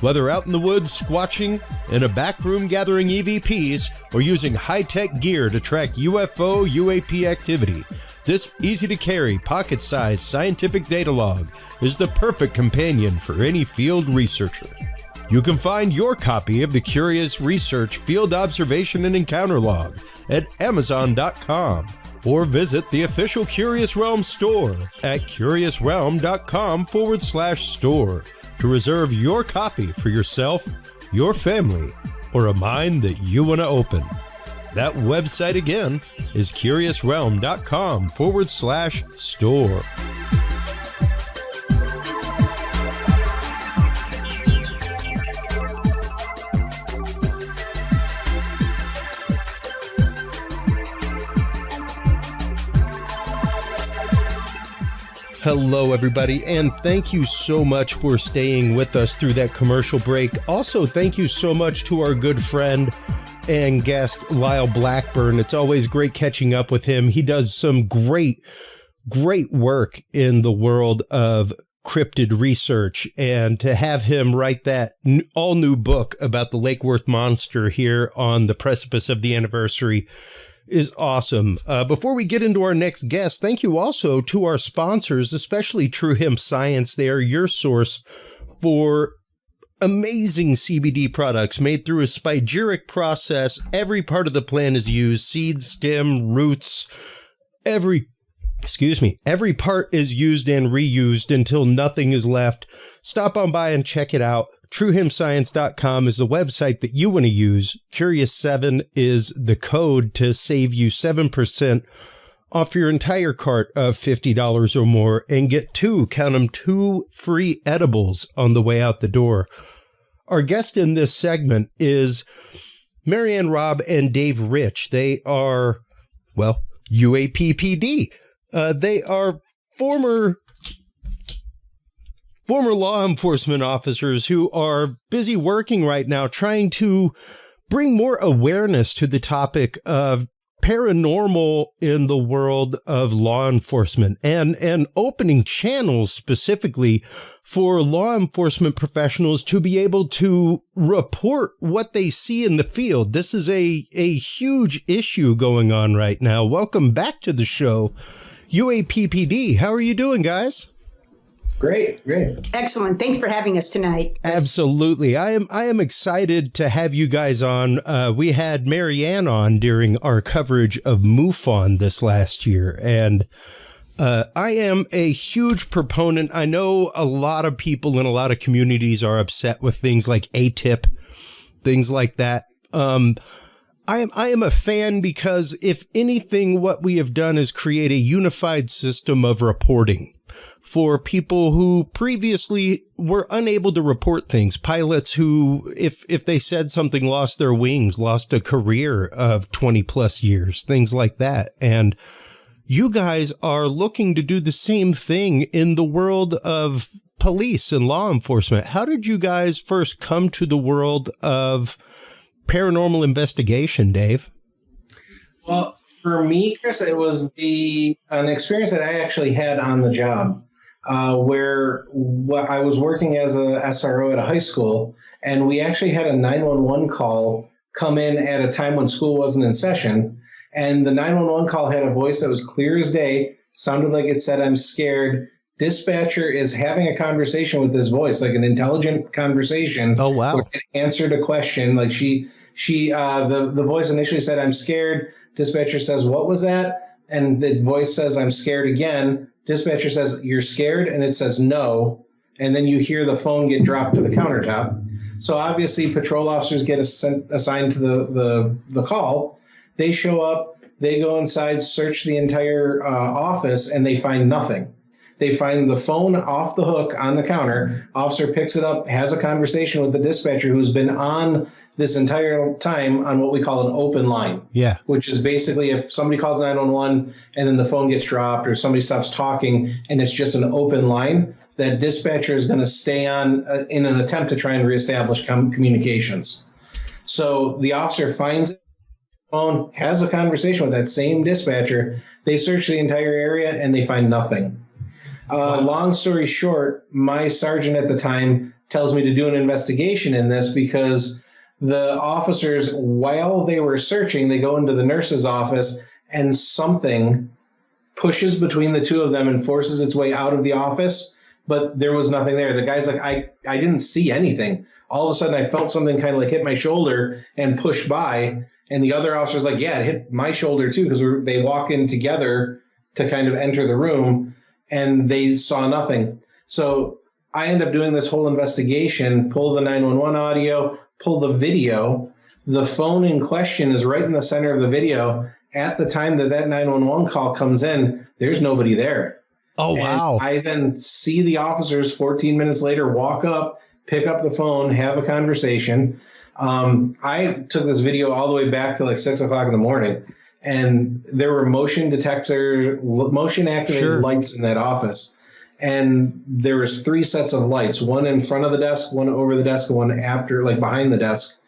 Whether out in the woods squatching, in a back room gathering EVPs, or using high-tech gear to track UFO, UAP activity, this easy-to-carry, pocket-sized scientific data log is the perfect companion for any field researcher. You can find your copy of the Curious Research Field Observation and Encounter Log at Amazon.com or visit the official Curious Realm store at CuriousRealm.com/store to reserve your copy for yourself, your family, or a mind that you want to open. That website again is CuriousRealm.com/store. Hello, everybody, and thank you so much for staying with us through that commercial break. Also, thank you so much to our good friend and guest, Lyle Blackburn. It's always great catching up with him. He does some great work in the world of cryptid research, and to have him write that all new book about the Lake Worth monster here on the precipice of the anniversary is awesome. Before we get into our next guest, thank you also to our sponsors, especially True Hemp Science. They are your source for amazing CBD products made through a spigeric process. Every part of the plant is used: seed, stem, roots, every part is used and reused until nothing is left. Stop on by and check it out. TrueHempScience.com is the website that you want to use. Curious7 is the code to save you 7% off your entire cart of $50 or more, and get count them, 2 free edibles on the way out the door. Our guest in this segment is Marianne Robb and Dave Rich. They are, well, UAP-PD. They are former law enforcement officers who are busy working right now trying to bring more awareness to the topic of paranormal in the world of law enforcement, and opening channels specifically for law enforcement professionals to be able to report what they see in the field. This is a huge issue going on right now. Welcome back to the show, UAP-PD. How are you doing, guys? Great. Excellent. Thanks for having us tonight. Absolutely. I am excited to have you guys on. We had Marianne on during our coverage of MUFON this last year, and I am a huge proponent. I know a lot of people in a lot of communities are upset with things like ATIP, things like that. I am a fan because, if anything, what we have done is create a unified system of reporting for people who previously were unable to report things. Pilots who, if they said something, lost their wings, lost a career of 20 plus years, things like that. And you guys are looking to do the same thing in the world of police and law enforcement. How did you guys first come to the world of paranormal investigation, Dave? Well, for me, Chris, it was an experience that I actually had on the job, where I was working as a SRO at a high school, and we actually had a 911 call come in at a time when school wasn't in session, and the 911 call had a voice that was clear as day, sounded like it said, "I'm scared." Dispatcher is having a conversation with this voice, like an intelligent conversation. Oh, wow. Where it answered a question. Like the voice initially said, "I'm scared." Dispatcher says, "What was that?" And the voice says, "I'm scared" again. Dispatcher says, "You're scared?" And it says, "No." And then you hear the phone get dropped to the countertop. So obviously patrol officers get assigned to the call. They show up, they go inside, search the entire office, and they find nothing. They find the phone off the hook on the counter. Officer picks it up, has a conversation with the dispatcher who's been on this entire time on what we call an open line. Yeah. Which is basically if somebody calls 911 and then the phone gets dropped or somebody stops talking and it's just an open line, that dispatcher is going to stay on in an attempt to try and reestablish communications. So the officer finds the phone, has a conversation with that same dispatcher. They search the entire area and they find nothing. Wow. Long story short, my sergeant at the time tells me to do an investigation in this because the officers, while they were searching, they go into the nurse's office and something pushes between the two of them and forces its way out of the office, but there was nothing there. The guy's like, I didn't see anything. All of a sudden, I felt something kind of like hit my shoulder and push by, and the other officer's like, yeah, it hit my shoulder too, because they walk in together to kind of enter the room, and they saw nothing. So I end up doing this whole investigation, pull the 911 audio, pull the video. The phone in question is right in the center of the video. At the time that 911 call comes in, there's nobody there. Oh, wow. And I then see the officers 14 minutes later walk up, pick up the phone, have a conversation. I took this video all the way back to like 6 o'clock in the morning, and there were motion activated sure. lights in that office. And there was 3 sets of lights, one in front of the desk, one over the desk, and one after, like behind the desk.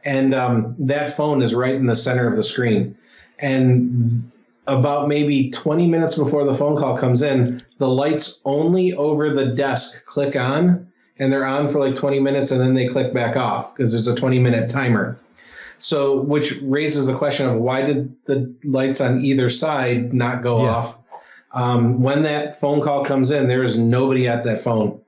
And that phone is right in the center of the screen. And about maybe 20 minutes before the phone call comes in, the lights only over the desk click on, and they're on for like 20 minutes, and then they click back off because there's a 20-minute timer. So, which raises the question of why did the lights on either side not go off? When that phone call comes in, there is nobody at that phone.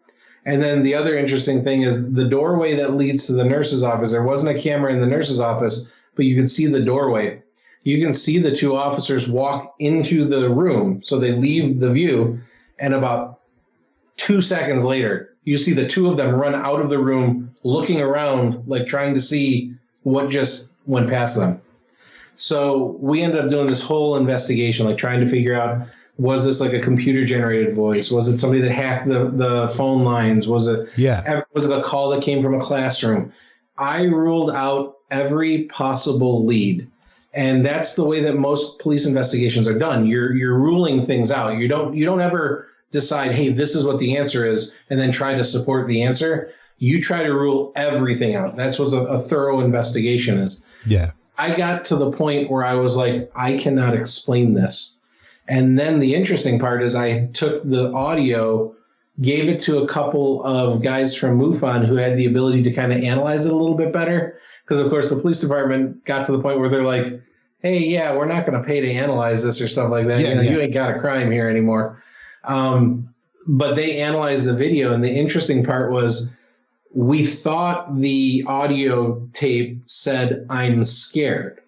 And then the other interesting thing is the doorway that leads to the nurse's office. There wasn't a camera in the nurse's office, but you could see the doorway. You can see the two officers walk into the room. So they leave the view, and about 2 seconds later, you see the two of them run out of the room, looking around, like trying to see what just went past them. So we ended up doing this whole investigation, like trying to figure out, was this like a computer-generated voice? Was it somebody that hacked the phone lines? Was it a call that came from a classroom? I ruled out every possible lead. And that's the way that most police investigations are done. You're ruling things out. You don't ever decide, hey, this is what the answer is, and then try to support the answer. You try to rule everything out. That's what a thorough investigation is. Yeah. I got to the point where I was like, I cannot explain this. And then the interesting part is I took the audio, gave it to a couple of guys from MUFON who had the ability to kind of analyze it a little bit better. Because, of course, the police department got to the point where they're like, hey, yeah, we're not going to pay to analyze this or stuff like that. You ain't got a crime here anymore. But they analyzed the video. And the interesting part was we thought the audio tape said, I'm scared.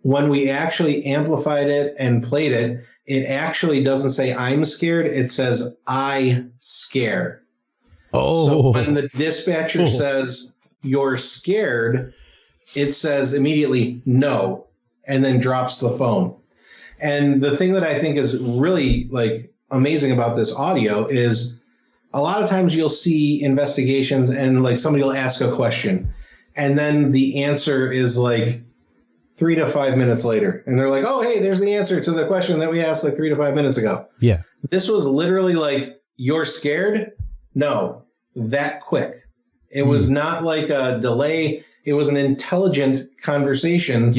When we actually amplified it and played it, it actually doesn't say I'm scared. It says I scare. Oh. So when the dispatcher says you're scared, it says immediately no, and then drops the phone. And the thing that I think is really like amazing about this audio is a lot of times you'll see investigations and like somebody will ask a question and then the answer is like 3 to 5 minutes later. And they're like, oh, hey, there's the answer to the question that we asked like 3 to 5 minutes ago. Yeah. This was literally like, you're scared? No, that quick. It was not like a delay. It was an intelligent conversation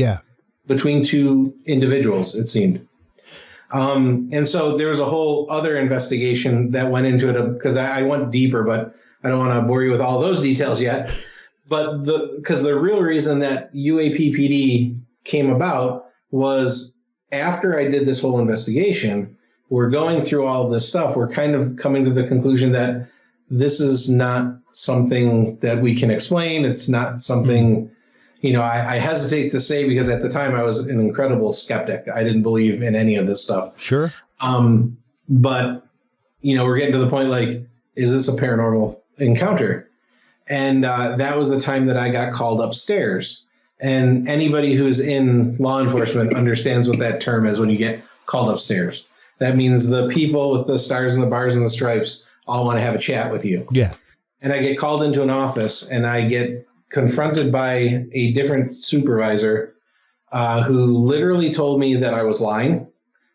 between two individuals, it seemed. And so there was a whole other investigation that went into it because I went deeper, but I don't want to bore you with all those details yet. But because the real reason that UAP-PD came about was after I did this whole investigation, we're going through all of this stuff. We're kind of coming to the conclusion that this is not something that we can explain. It's not something, I hesitate to say because at the time I was an incredible skeptic. I didn't believe in any of this stuff. Sure. But, we're getting to the point like, is this a paranormal encounter? And that was the time that I got called upstairs. And anybody who's in law enforcement understands what that term is when you get called upstairs. That means the people with the stars and the bars and the stripes all want to have a chat with you. Yeah. And I get called into an office and I get confronted by a different supervisor who literally told me that I was lying,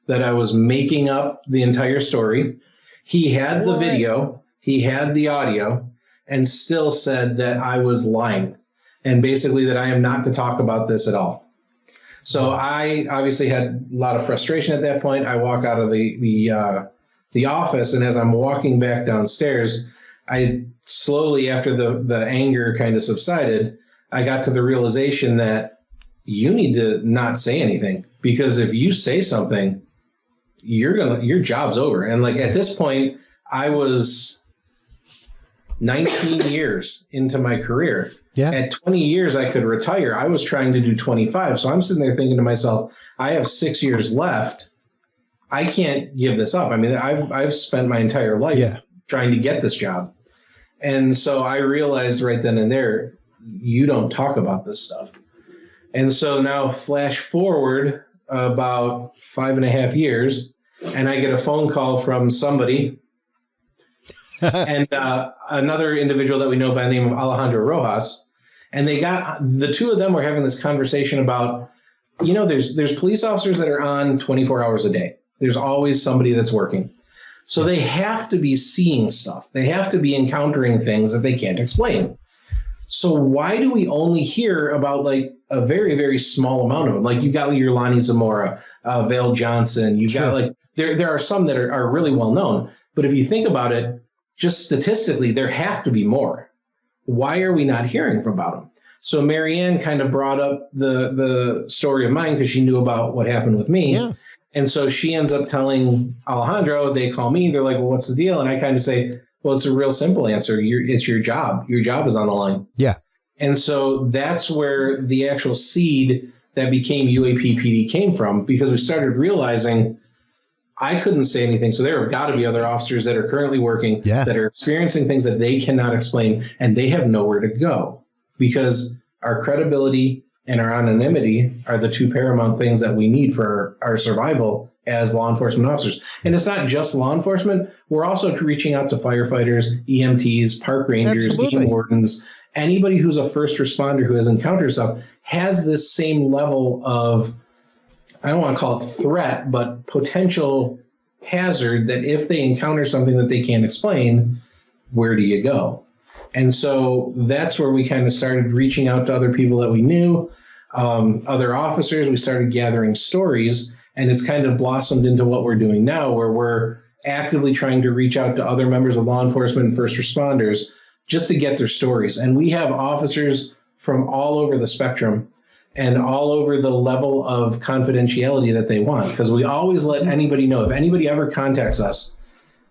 that I was making up the entire story. He had the video, he had the audio, and still said that I was lying. And basically that I am not to talk about this at all. So I obviously had a lot of frustration at that point. I walk out of the office, and as I'm walking back downstairs, I slowly, after the anger kind of subsided, I got to the realization that you need to not say anything, because if you say something, your job's over. And like at this point, I was 19 years into my career. Yeah. At 20 years, I could retire. I was trying to do 25. So I'm sitting there thinking to myself, I have 6 years left. I can't give this up. I mean, I've spent my entire life trying to get this job. And so I realized right then and there, you don't talk about this stuff. And so now flash forward about 5.5 years, and I get a phone call from somebody and another individual that we know by the name of Alejandro Rojas. And the two of them were having this conversation about, there's police officers that are on 24 hours a day. There's always somebody that's working. So they have to be seeing stuff. They have to be encountering things that they can't explain. So why do we only hear about like a very, very small amount of them? Like you've got your Lonnie Zamora, Vale Johnson. You've got like, there are some that are really well known. But if you think about it, just statistically, there have to be more. Why are we not hearing about them? So Marianne kind of brought up the story of mine because she knew about what happened with me. Yeah. And so she ends up telling Alejandro, they call me, they're like, well, what's the deal? And I kind of say, well, it's a real simple answer. It's your job. Your job is on the line. Yeah. And so that's where the actual seed that became UAP-PD came from, because we started realizing I couldn't say anything. So there have got to be other officers that are currently working that are experiencing things that they cannot explain, and they have nowhere to go because our credibility and our anonymity are the two paramount things that we need for our survival as law enforcement officers. And it's not just law enforcement. We're also reaching out to firefighters, EMTs, park rangers, game wardens. Anybody who's a first responder who has encountered stuff has this same level of, I don't want to call it threat, but potential hazard that if they encounter something that they can't explain, where do you go? And so that's where we kind of started reaching out to other people that we knew, other officers. We started gathering stories, and it's kind of blossomed into what we're doing now, where we're actively trying to reach out to other members of law enforcement and first responders just to get their stories. And we have officers from all over the spectrum and all over the level of confidentiality that they want, because we always let anybody know. If anybody ever contacts us,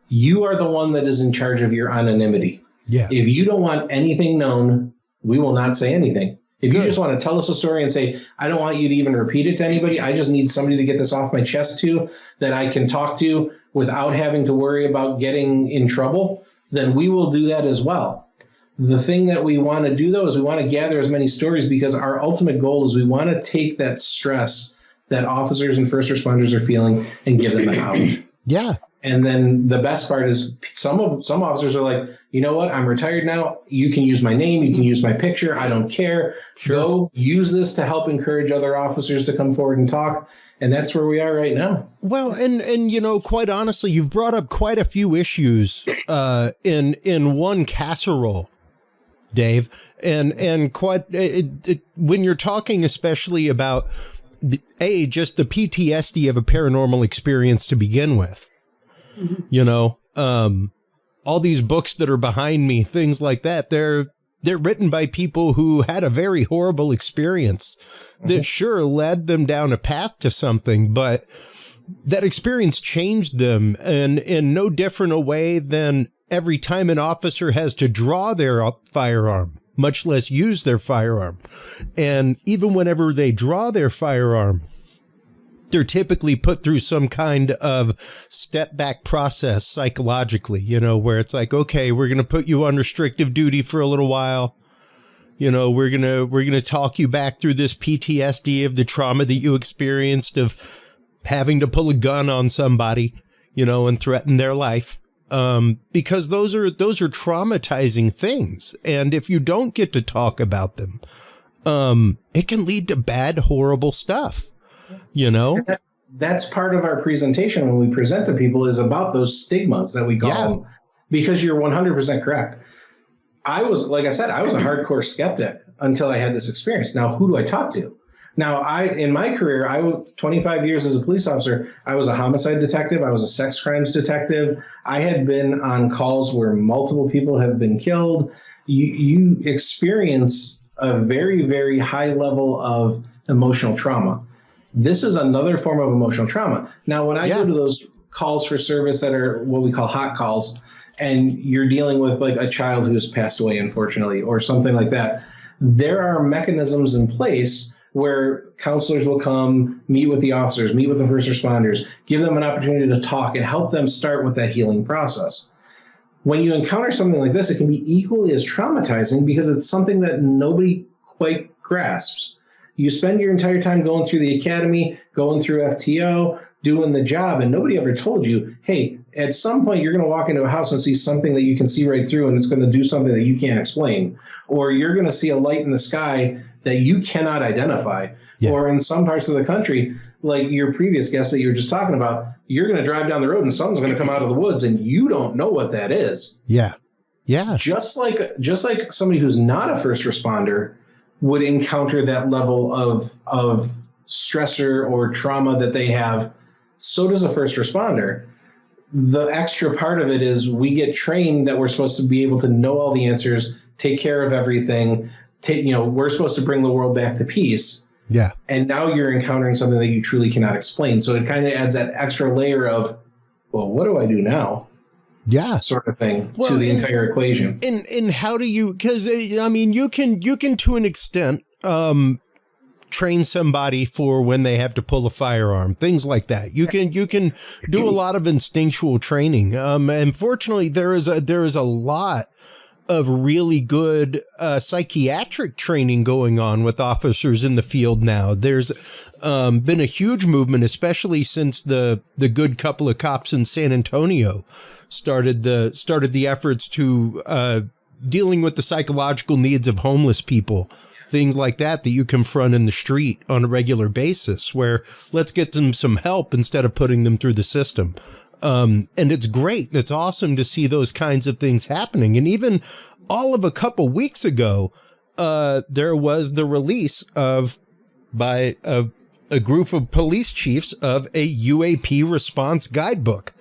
you are the one that is in charge of your anonymity. Yeah. If you don't want anything known, we will not say anything. If you just want to tell us a story and say, I don't want you to even repeat it to anybody, I just need somebody to get this off my chest to that I can talk to without having to worry about getting in trouble, then we will do that as well. The thing that we want to do, though, is we want to gather as many stories, because our ultimate goal is we want to take that stress that officers and first responders are feeling and give them an out. Yeah. And then the best part is some officers are like, you know what? I'm retired now. You can use my name. You can use my picture. I don't care. Go use this to help encourage other officers to come forward and talk. And that's where we are right now. Well, and you know, quite honestly, you've brought up quite a few issues in one casserole, Dave. And quite when you're talking especially about just the PTSD of a paranormal experience to begin with. You know, all these books that are behind me, things like that, they're written by people who had a very horrible experience that sure led them down a path to something, but that experience changed them in no different a way than every time an officer has to draw their firearm, much less use their firearm. And even whenever they draw their firearm, they're typically put through some kind of step back process psychologically, you know, where it's like, okay, we're going to put you on restrictive duty for a little while. You know, we're going to talk you back through this PTSD of the trauma that you experienced of having to pull a gun on somebody, you know, and threaten their life. Because those are traumatizing things. And if you don't get to talk about them, it can lead to bad, horrible stuff. You know, that's part of our presentation when we present to people is about those stigmas that we call them, because you're 100% correct. I was, like I said, I was a hardcore skeptic until I had this experience. Now, who do I talk to? Now, in my career, I was 25 years as a police officer. I was a homicide detective. I was a sex crimes detective. I had been on calls where multiple people have been killed. You experience a very, very high level of emotional trauma. This is another form of emotional trauma. Now, when I go to those calls for service that are what we call hot calls, and you're dealing with like a child who's passed away, unfortunately, or something like that, there are mechanisms in place where counselors will come, meet with the officers, meet with the first responders, give them an opportunity to talk and help them start with that healing process. When you encounter something like this, it can be equally as traumatizing because it's something that nobody quite grasps. You spend your entire time going through the academy, going through FTO, doing the job, and nobody ever told you, hey, at some point you're going to walk into a house and see something that you can see right through, and it's going to do something that you can't explain. Or you're going to see a light in the sky that you cannot identify. Yeah. Or in some parts of the country, like your previous guest that you were just talking about, you're going to drive down the road and someone's going to come out of the woods and you don't know what that is. Yeah. Yeah. Just like somebody who's not a first responder would encounter that level of stressor or trauma that they have, so does a first responder. The extra part of it is we get trained that we're supposed to be able to know all the answers, take care of everything. We're supposed to bring the world back to peace. Yeah. And now you're encountering something that you truly cannot explain. So it kind of adds that extra layer of, well, what do I do now? Yeah. Sort of thing to the entire equation. And how do you, because I mean, you can to an extent train somebody for when they have to pull a firearm, things like that. You can do a lot of instinctual training. And fortunately, there is a lot of really good psychiatric training going on with officers in the field now. There's been a huge movement, especially since the good couple of cops in San Antonio started the efforts to dealing with the psychological needs of homeless people, things like that you confront in the street on a regular basis, where let's get them some help instead of putting them through the system. And it's great. It's awesome to see those kinds of things happening. And even all of a couple weeks ago, there was the release by a group of police chiefs of a UAP response guidebook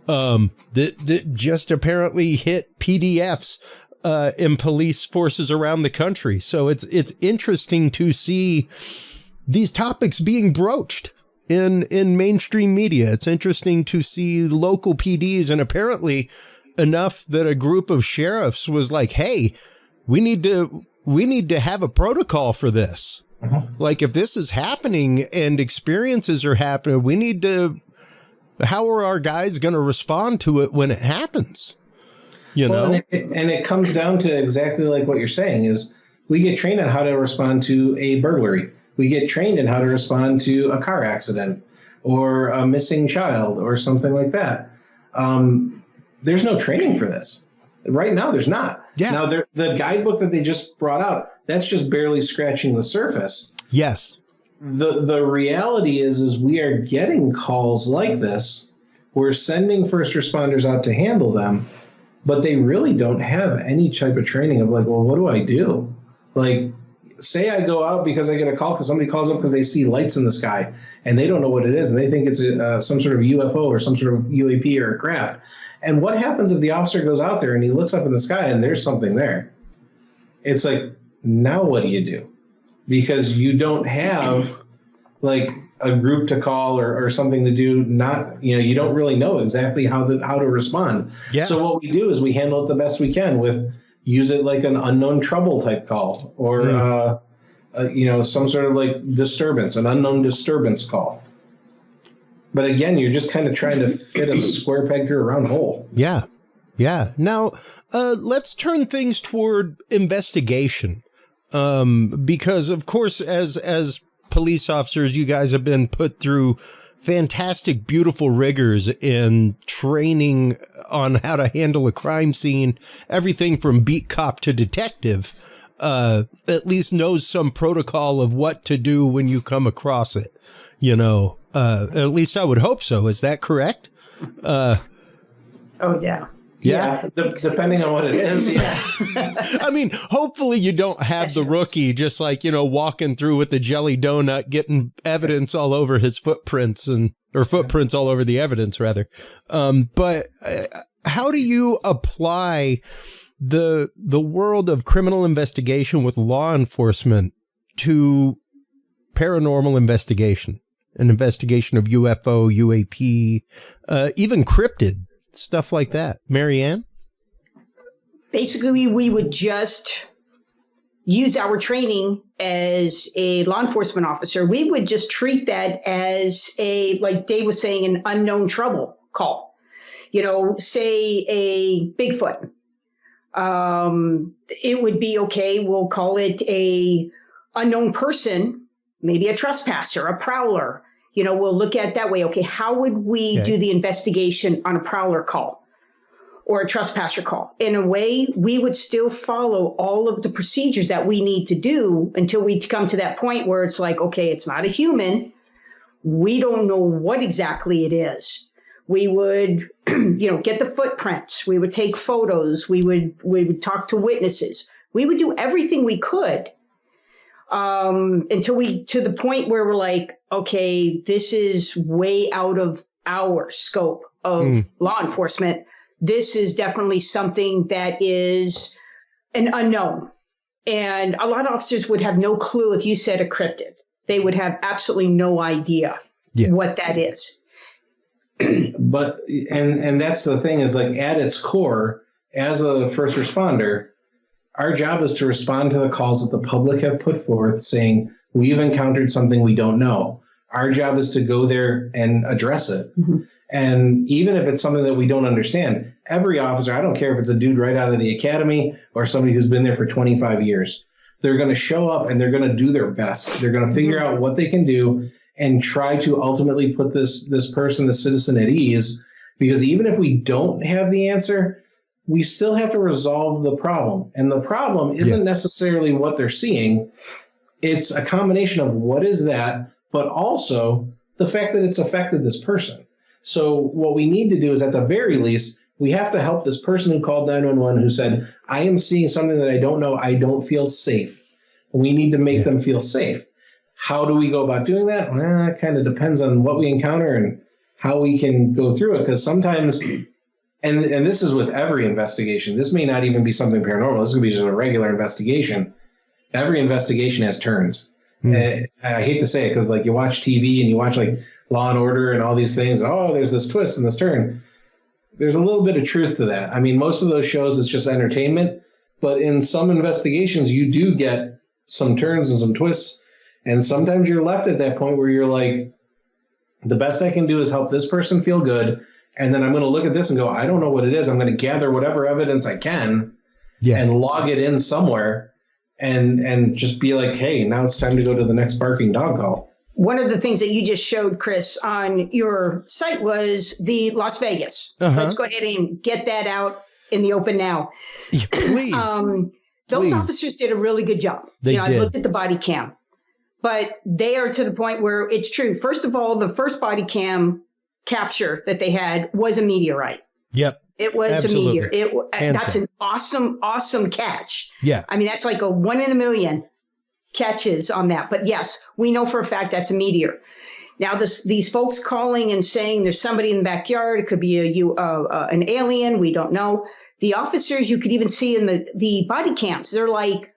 that just apparently hit PDFs in police forces around the country. So it's interesting to see these topics being broached in mainstream media. It's interesting to see local PDs, and apparently enough that a group of sheriffs was like, hey, we need to have a protocol for this. Like, if this is happening and experiences are happening, how are our guys going to respond to it when it happens? And it comes down to exactly like what you're saying is we get trained on how to respond to a burglary. We get trained in how to respond to a car accident or a missing child or something like that. There's no training for this. Right now, there's not. Yeah. Now, the guidebook that they just brought out, that's just barely scratching the surface. Yes. The reality is we are getting calls like this. We're sending first responders out to handle them, but they really don't have any type of training of like, well, what do I do? Like, say I go out because I get a call because somebody calls up because they see lights in the sky and they don't know what it is and they think it's some sort of UFO or some sort of UAP or a craft. And what happens if the officer goes out there and he looks up in the sky and there's something there? It's like, now what do you do? Because you don't have like a group to call or something to do. You don't really know exactly how to respond. Yeah. So what we do is we handle it the best we can use it like an unknown trouble type call or, some sort of like disturbance, an unknown disturbance call. But again, you're just kind of trying to fit a square peg through a round hole. Yeah. Yeah. Now, let's turn things toward investigation. Because of course, as police officers, you guys have been put through fantastic, beautiful rigors in training on how to handle a crime scene. Everything from beat cop to detective, at least knows some protocol of what to do when you come across it. At least I would hope so. Is that correct? Oh, yeah. Yeah, depending on what it is. Yeah. I mean, hopefully you don't have the rookie just like, walking through with the jelly donut, getting evidence all over his footprints or footprints all over the evidence rather. But how do you apply the world of criminal investigation with law enforcement to paranormal investigation, an investigation of UFO, UAP, even cryptid? Stuff like that. Marianne? Basically, we would just use our training as a law enforcement officer. We would just treat that as like Dave was saying, an unknown trouble call. Say a Bigfoot. It would be okay. We'll call it a unknown person, maybe a trespasser, a prowler. We'll look at it that way. Okay, how would we do the investigation on a prowler call or a trespasser call? In a way, we would still follow all of the procedures that we need to do until we come to that point where it's like, okay, it's not a human. We don't know what exactly it is. We would, get the footprints. We would take photos. We would talk to witnesses. We would do everything we could until to the point where we're like, okay, this is way out of our scope of law enforcement. This is definitely something that is an unknown. And a lot of officers would have no clue if you said a cryptid. They would have absolutely no idea what that is. But, and that's the thing is like at its core, as a first responder, our job is to respond to the calls that the public have put forth saying, we've encountered something we don't know. Our job is to go there and address it. Mm-hmm. And even if it's something that we don't understand, every officer, I don't care if it's a dude right out of the academy or somebody who's been there for 25 years, they're going to show up and they're going to do their best. They're going to figure out what they can do and try to ultimately put this person, the citizen, at ease. Because even if we don't have the answer, we still have to resolve the problem. And the problem isn't necessarily what they're seeing. It's a combination of what is that, but also the fact that it's affected this person. So what we need to do is, at the very least, we have to help this person who called 911 who said, I am seeing something that I don't know. I don't feel safe. We need to make them feel safe. How do we go about doing that? Well, it kind of depends on what we encounter and how we can go through it. Because sometimes, and this is with every investigation, this may not even be something paranormal. This could be just a regular investigation. Every investigation has turns. I hate to say it because, like, you watch TV and you watch, like, Law and Order and all these things. Oh, there's this twist and this turn. There's a little bit of truth to that. I mean, most of those shows, it's just entertainment. But in some investigations, you do get some turns and some twists. And sometimes you're left at that point where you're like, the best I can do is help this person feel good. And then I'm going to look at this and go, I don't know what it is. I'm going to gather whatever evidence I can and log it in somewhere and just be like, hey, now it's time to go to the next barking dog call. One of the things that you just showed, Chris, on your site was the Las Vegas. Let's go ahead and get that out in the open now. Please. Those officers did a really good job. They did. I looked at the body cam. But they are to the point where it's true. First of all, the first body cam capture that they had was a meteorite. Yep. It was a meteor. That's an awesome catch. Yeah. I mean, that's like a 1 in a million catches on that. But yes, we know for a fact that's a meteor. Now, these folks calling and saying there's somebody in the backyard. It could be an alien. We don't know. The officers, you could even see in the body cams, they're like,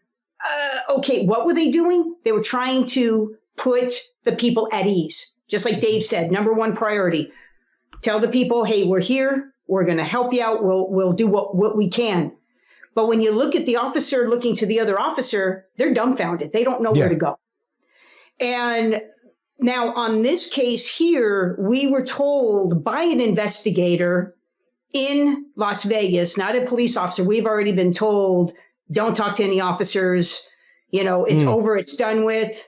okay, what were they doing? They were trying to put the people at ease. Just like Dave said, number one priority. Tell the people, hey, we're here. We're going to help you out. We'll do what we can. But when you look at the officer looking to the other officer, they're dumbfounded. They don't know where to go. And now on this case here, we were told by an investigator in Las Vegas, not a police officer. We've already been told, don't talk to any officers. It's over. It's done with.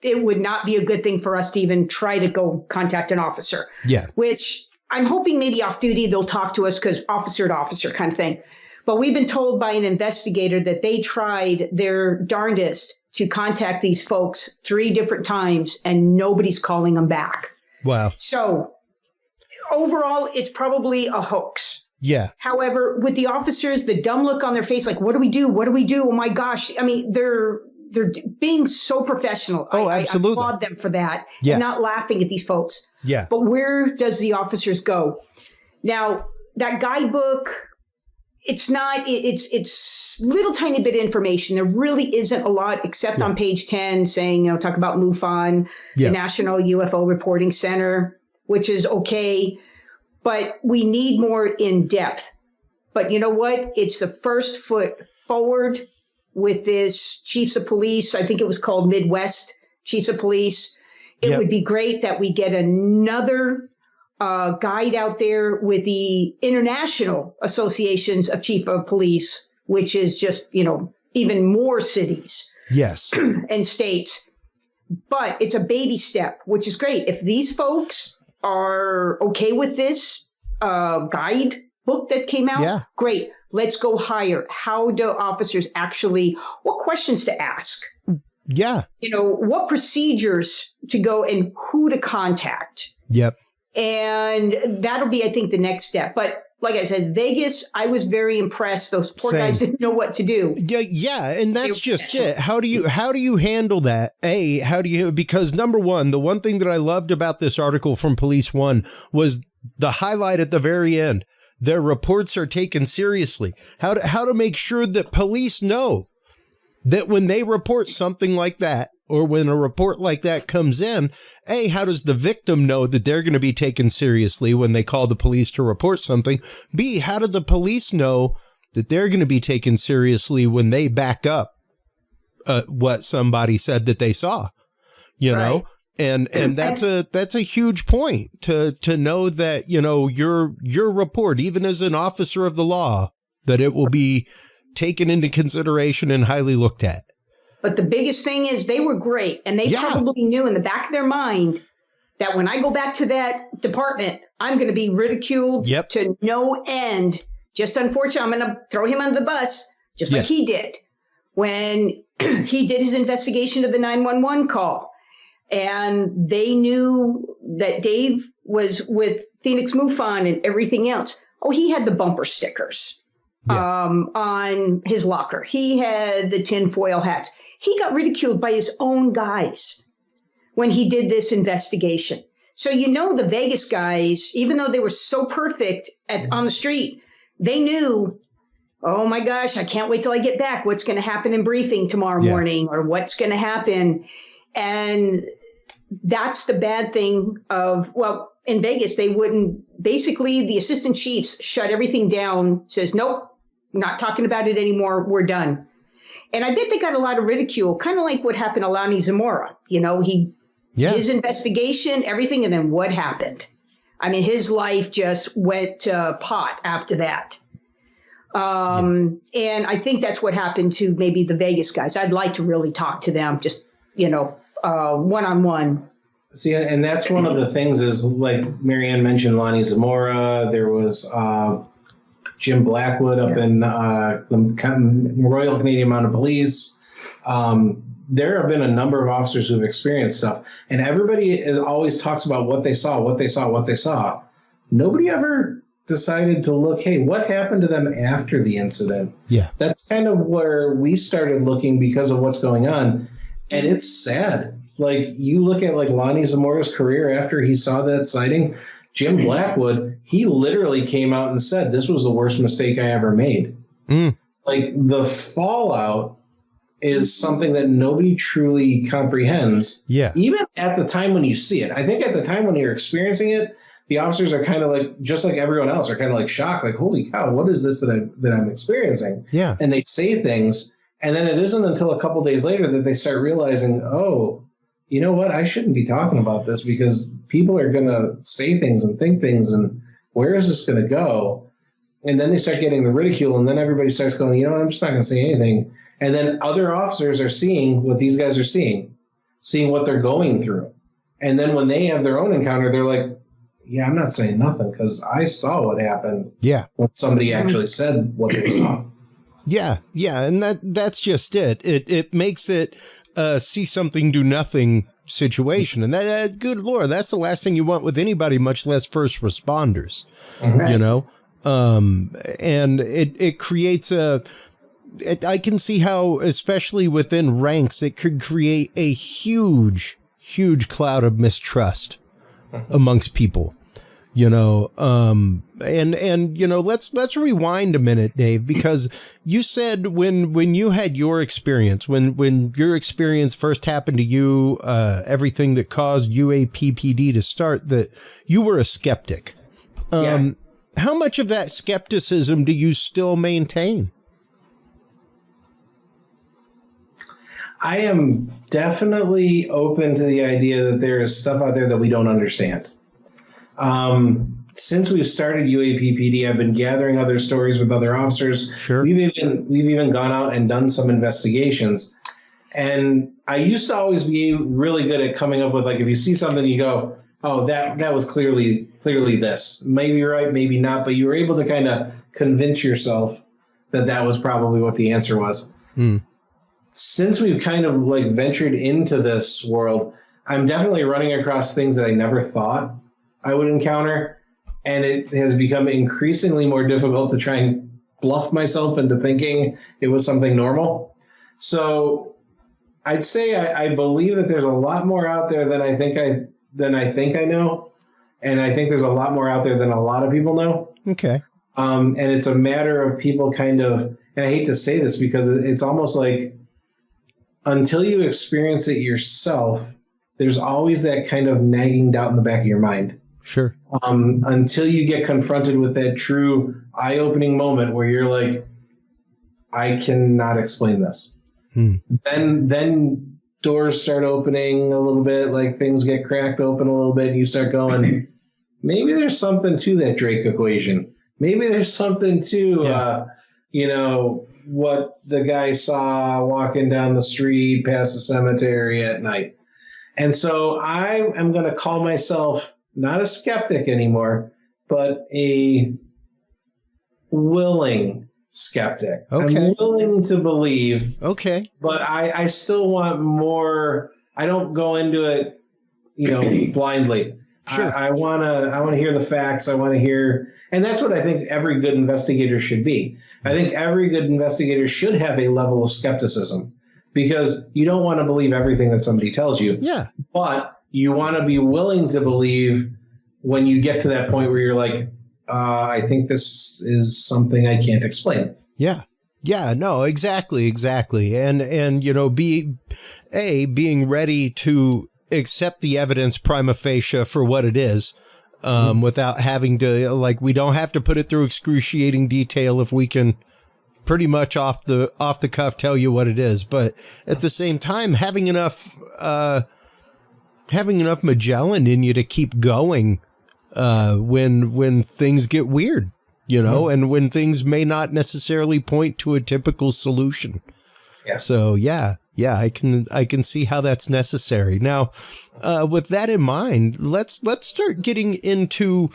It would not be a good thing for us to even try to go contact an officer. Yeah. Which I'm hoping maybe off duty, they'll talk to us because officer to officer kind of thing. But we've been told by an investigator that they tried their darndest to contact these folks 3 different times and nobody's calling them back. Wow. So overall, it's probably a hoax. Yeah. However, with the officers, the dumb look on their face, like, what do we do? What do we do? Oh my gosh. I mean, they're being so professional. Oh, absolutely. I applaud them for that. Yeah. And not laughing at these folks. Yeah. But where does the officers go? Now, that guidebook, it's little tiny bit of information. There really isn't a lot except on page 10 saying, talk about MUFON, the National UFO Reporting Center, which is okay. But we need more in depth. But you know what? It's the first foot forward with this chiefs of police. I think it was called Midwest Chiefs of Police. It would be great that we get another guide out there with the International Associations of Chief of Police, which is just, even more cities. Yes. And states. But it's a baby step, which is great. If these folks are okay with this guide book that came out, great. Let's go higher. How do officers what questions to ask? Yeah. What procedures to go and who to contact? Yep. And that'll be, I think, the next step. But like I said, Vegas, I was very impressed. Those poor guys didn't know what to do. Yeah, and that's just it. How do you handle that? Because number one, the one thing that I loved about this article from Police One was the highlight at the very end. Their reports are taken seriously. How to make sure that police know that when they report something like that, or when a report like that comes in, A, how does the victim know that they're going to be taken seriously when they call the police to report something? B, how do the police know that they're going to be taken seriously when they back up what somebody said that they saw? You know? And that's a huge point to know that, you know, your report, even as an officer of the law, that it will be taken into consideration and highly looked at. But the biggest thing is they were great. And they probably knew in the back of their mind that when I go back to that department, I'm going to be ridiculed to no end. Just unfortunately, I'm going to throw him under the bus, just like he did when he did his investigation of the 911 call. And they knew that Dave was with Phoenix MUFON and everything else. Oh, he had the bumper stickers on his locker. He had the tinfoil hats. He got ridiculed by his own guys when he did this investigation. So, you know, the Vegas guys, even though they were so perfect on the street, they knew, oh, my gosh, I can't wait till I get back. What's going to happen in briefing tomorrow morning, or what's going to happen? And that's the bad thing of, well, in Vegas, they wouldn't, basically the assistant chiefs shut everything down, says, nope, not talking about it anymore. We're done. And I bet they got a lot of ridicule, kind of like what happened to Lonnie Zamora. You know, his investigation, everything, and then what happened. I mean, his life just went pot after that. And I think that's what happened to maybe the Vegas guys. I'd like to really talk to them, just, you know, one-on-one. See, and that's one of the things is, like Marianne mentioned, Lonnie Zamora. There was Jim Blackwood up in the Royal Canadian Mounted Police. There have been a number of officers who have experienced stuff, and everybody always talks about what they saw. Nobody ever decided to look, hey, what happened to them after the incident? Yeah. That's kind of where we started looking because of what's going on, and it's sad. Like, you look at, like, Lonnie Zamora's career after he saw that sighting. Jim Blackwood, he literally came out and said, this was the worst mistake I ever made. Like, the fallout is something that nobody truly comprehends. Yeah. Even at the time when you see it. I think at the time when you're experiencing it, the officers are kind of like, just like everyone else, are kind of like shocked, like, holy cow, what is this that I'm experiencing? Yeah. And they say things, and then it isn't until a couple days later that they start realizing, oh, you know what? I shouldn't be talking about this because people are going to say things and think things, and where is this going to go? And then they start getting the ridicule, and then everybody starts going, you know what? I'm just not going to say anything. And then other officers are seeing what these guys are seeing what they're going through. And then when they have their own encounter, they're like, yeah, I'm not saying nothing because I saw what happened. Yeah. When somebody actually said what they saw. Yeah. Yeah. And that's just it. It makes it see something, do nothing situation. And that, good Lord, that's the last thing you want with anybody, much less first responders, you know? And it creates I can see how, especially within ranks, it could create a huge, huge cloud of mistrust amongst people, you know. And you know, let's rewind a minute, Dave, because you said when you had your experience, when your experience first happened to you, everything that caused UAP-PD to start, that you were a skeptic. How much of that skepticism do you still maintain? I am definitely open to the idea that there is stuff out there that we don't understand. Since we've started UAP-PD, I've been gathering other stories with other officers. Sure. We've even gone out and done some investigations. And I used to always be really good at coming up with, like, if you see something, you go, oh, that was clearly this. Maybe right, maybe not. But you were able to kind of convince yourself that was probably what the answer was. Since we've kind of like ventured into this world, I'm definitely running across things that I never thought I would encounter. And it has become increasingly more difficult to try and bluff myself into thinking it was something normal. So I'd say I believe that there's a lot more out there than I think I know. And I think there's a lot more out there than a lot of people know. Okay. And it's a matter of people kind of, and I hate to say this because it's almost like until you experience it yourself, there's always that kind of nagging doubt in the back of your mind. Sure. Until you get confronted with that true eye-opening moment where you're like, I cannot explain this. Then doors start opening a little bit, like things get cracked open a little bit, and you start going, maybe there's something to that Drake equation. Maybe there's something to, what the guy saw walking down the street past the cemetery at night. And so I am going to call myself not a skeptic anymore, but a willing skeptic. Okay. I'm willing to believe. Okay. But I still want more. I don't go into it, blindly. Sure. I want to hear the facts. I want to hear, and that's what I think every good investigator should be. I think every good investigator should have a level of skepticism because you don't want to believe everything that somebody tells you. Yeah. But you want to be willing to believe when you get to that point where you're like, I think this is something I can't explain. Yeah. Yeah, no, exactly. And being ready to accept the evidence prima facie for what it is, without having to, we don't have to put it through excruciating detail if we can pretty much off the cuff tell you what it is. But at the same time, having enough Magellan in you to keep going when things get weird, and when things may not necessarily point to a typical solution. Yeah. So yeah, I can see how that's necessary. Now, with that in mind, let's start getting into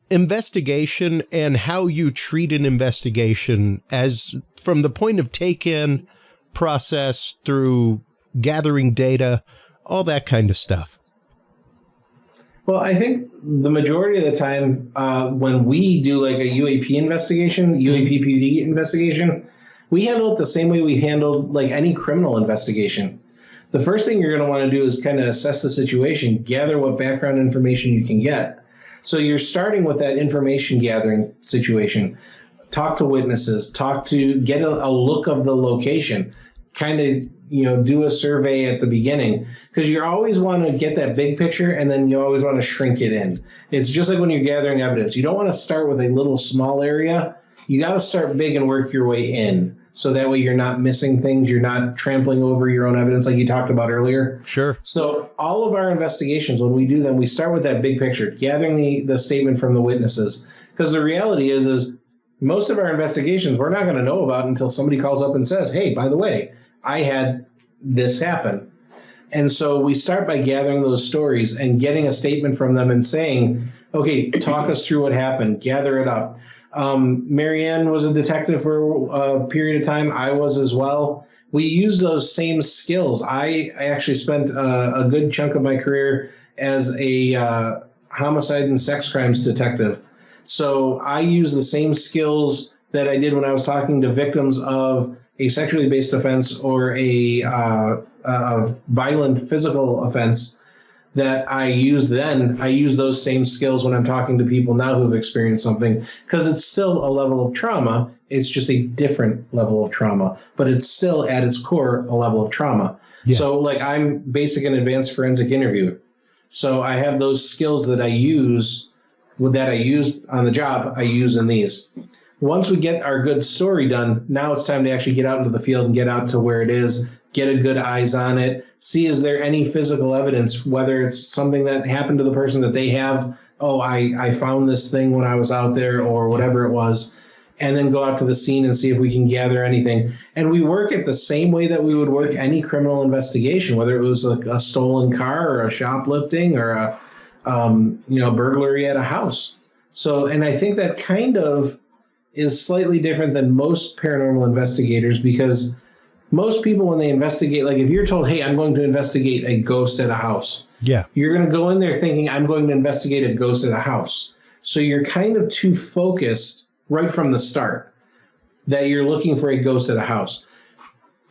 investigation and how you treat an investigation as from the point of take-in process through gathering data, all that kind of stuff. Well, I think the majority of the time when we do like a UAP investigation, UAP-PD investigation, we handle it the same way we handled like any criminal investigation. The first thing you're going to want to do is kind of assess the situation, gather what background information you can get. So you're starting with that information gathering situation. Talk to witnesses, get a look of the location, kind of, do a survey at the beginning, because you always want to get that big picture and then you always want to shrink it in. It's just like when you're gathering evidence. You don't want to start with a little small area. You got to start big and work your way in. So that way you're not missing things. You're not trampling over your own evidence like you talked about earlier. Sure. So all of our investigations, when we do them, we start with that big picture, gathering the statement from the witnesses. Because the reality is most of our investigations we're not going to know about until somebody calls up and says, hey, by the way, I had this happen. And so we start by gathering those stories and getting a statement from them and saying, okay, talk us through what happened, gather it up. Marianne was a detective for a period of time. I was as well. We use those same skills. I actually spent a good chunk of my career as a homicide and sex crimes detective. So I use the same skills that I did when I was talking to victims of a sexually based offense or a violent physical offense that I used then. I use those same skills when I'm talking to people now who've experienced something, because it's still a level of trauma. It's just a different level of trauma, but it's still at its core a level of trauma. Yeah. So like I'm basic and advanced forensic interviewer. So I have those skills that I used on the job, I use in these. Once we get our good story done, now it's time to actually get out into the field and get out to where it is, get a good eyes on it, see is there any physical evidence, whether it's something that happened to the person that they have, I found this thing when I was out there or whatever it was, and then go out to the scene and see if we can gather anything. And we work it the same way that we would work any criminal investigation, whether it was a stolen car or a shoplifting or a burglary at a house. So, and I think that kind of is slightly different than most paranormal investigators, because Most people, when they investigate, like if you're told, hey, I'm going to investigate a ghost at a house, you're going to go in there thinking, I'm going to investigate a ghost at a house. So you're kind of too focused right from the start that you're looking for a ghost at a house.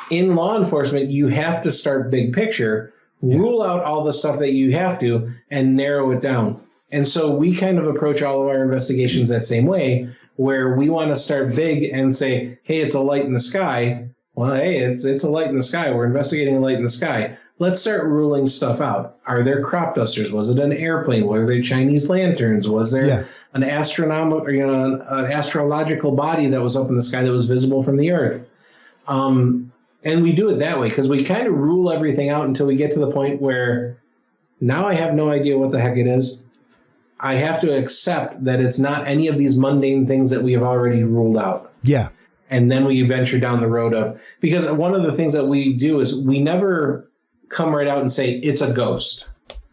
In law enforcement, you have to start big picture, rule out all the stuff that you have to, and narrow it down. And so we kind of approach all of our investigations that same way, where we want to start big and say, hey, it's a light in the sky. Well, hey, it's a light in the sky. We're investigating a light in the sky. Let's start ruling stuff out. Are there crop dusters? Was it an airplane? Were there Chinese lanterns? Was there an astronomical, an astrological body that was up in the sky that was visible from the Earth? And we do it that way because we kind of rule everything out until we get to the point where now I have no idea what the heck it is. I have to accept that it's not any of these mundane things that we have already ruled out. Yeah. And then we venture down the road of, because one of the things that we do is we never come right out and say it's a ghost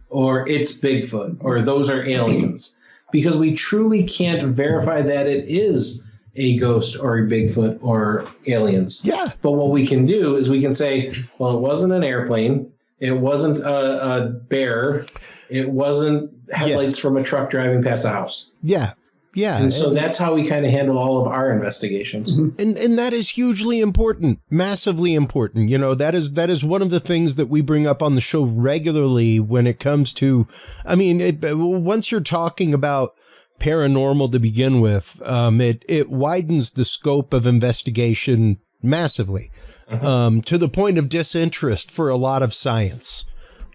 or it's Bigfoot or those are aliens, because we truly can't verify that it is a ghost or a Bigfoot or aliens. Yeah. But what we can do is we can say, well, it wasn't an airplane. It wasn't a bear. It wasn't headlights from a truck driving past a house. Yeah. Yeah. And so that's how we kind of handle all of our investigations. And that is hugely important, massively important. That is one of the things that we bring up on the show regularly when it comes to, once you're talking about paranormal to begin with, it widens the scope of investigation massively, to the point of disinterest for a lot of science,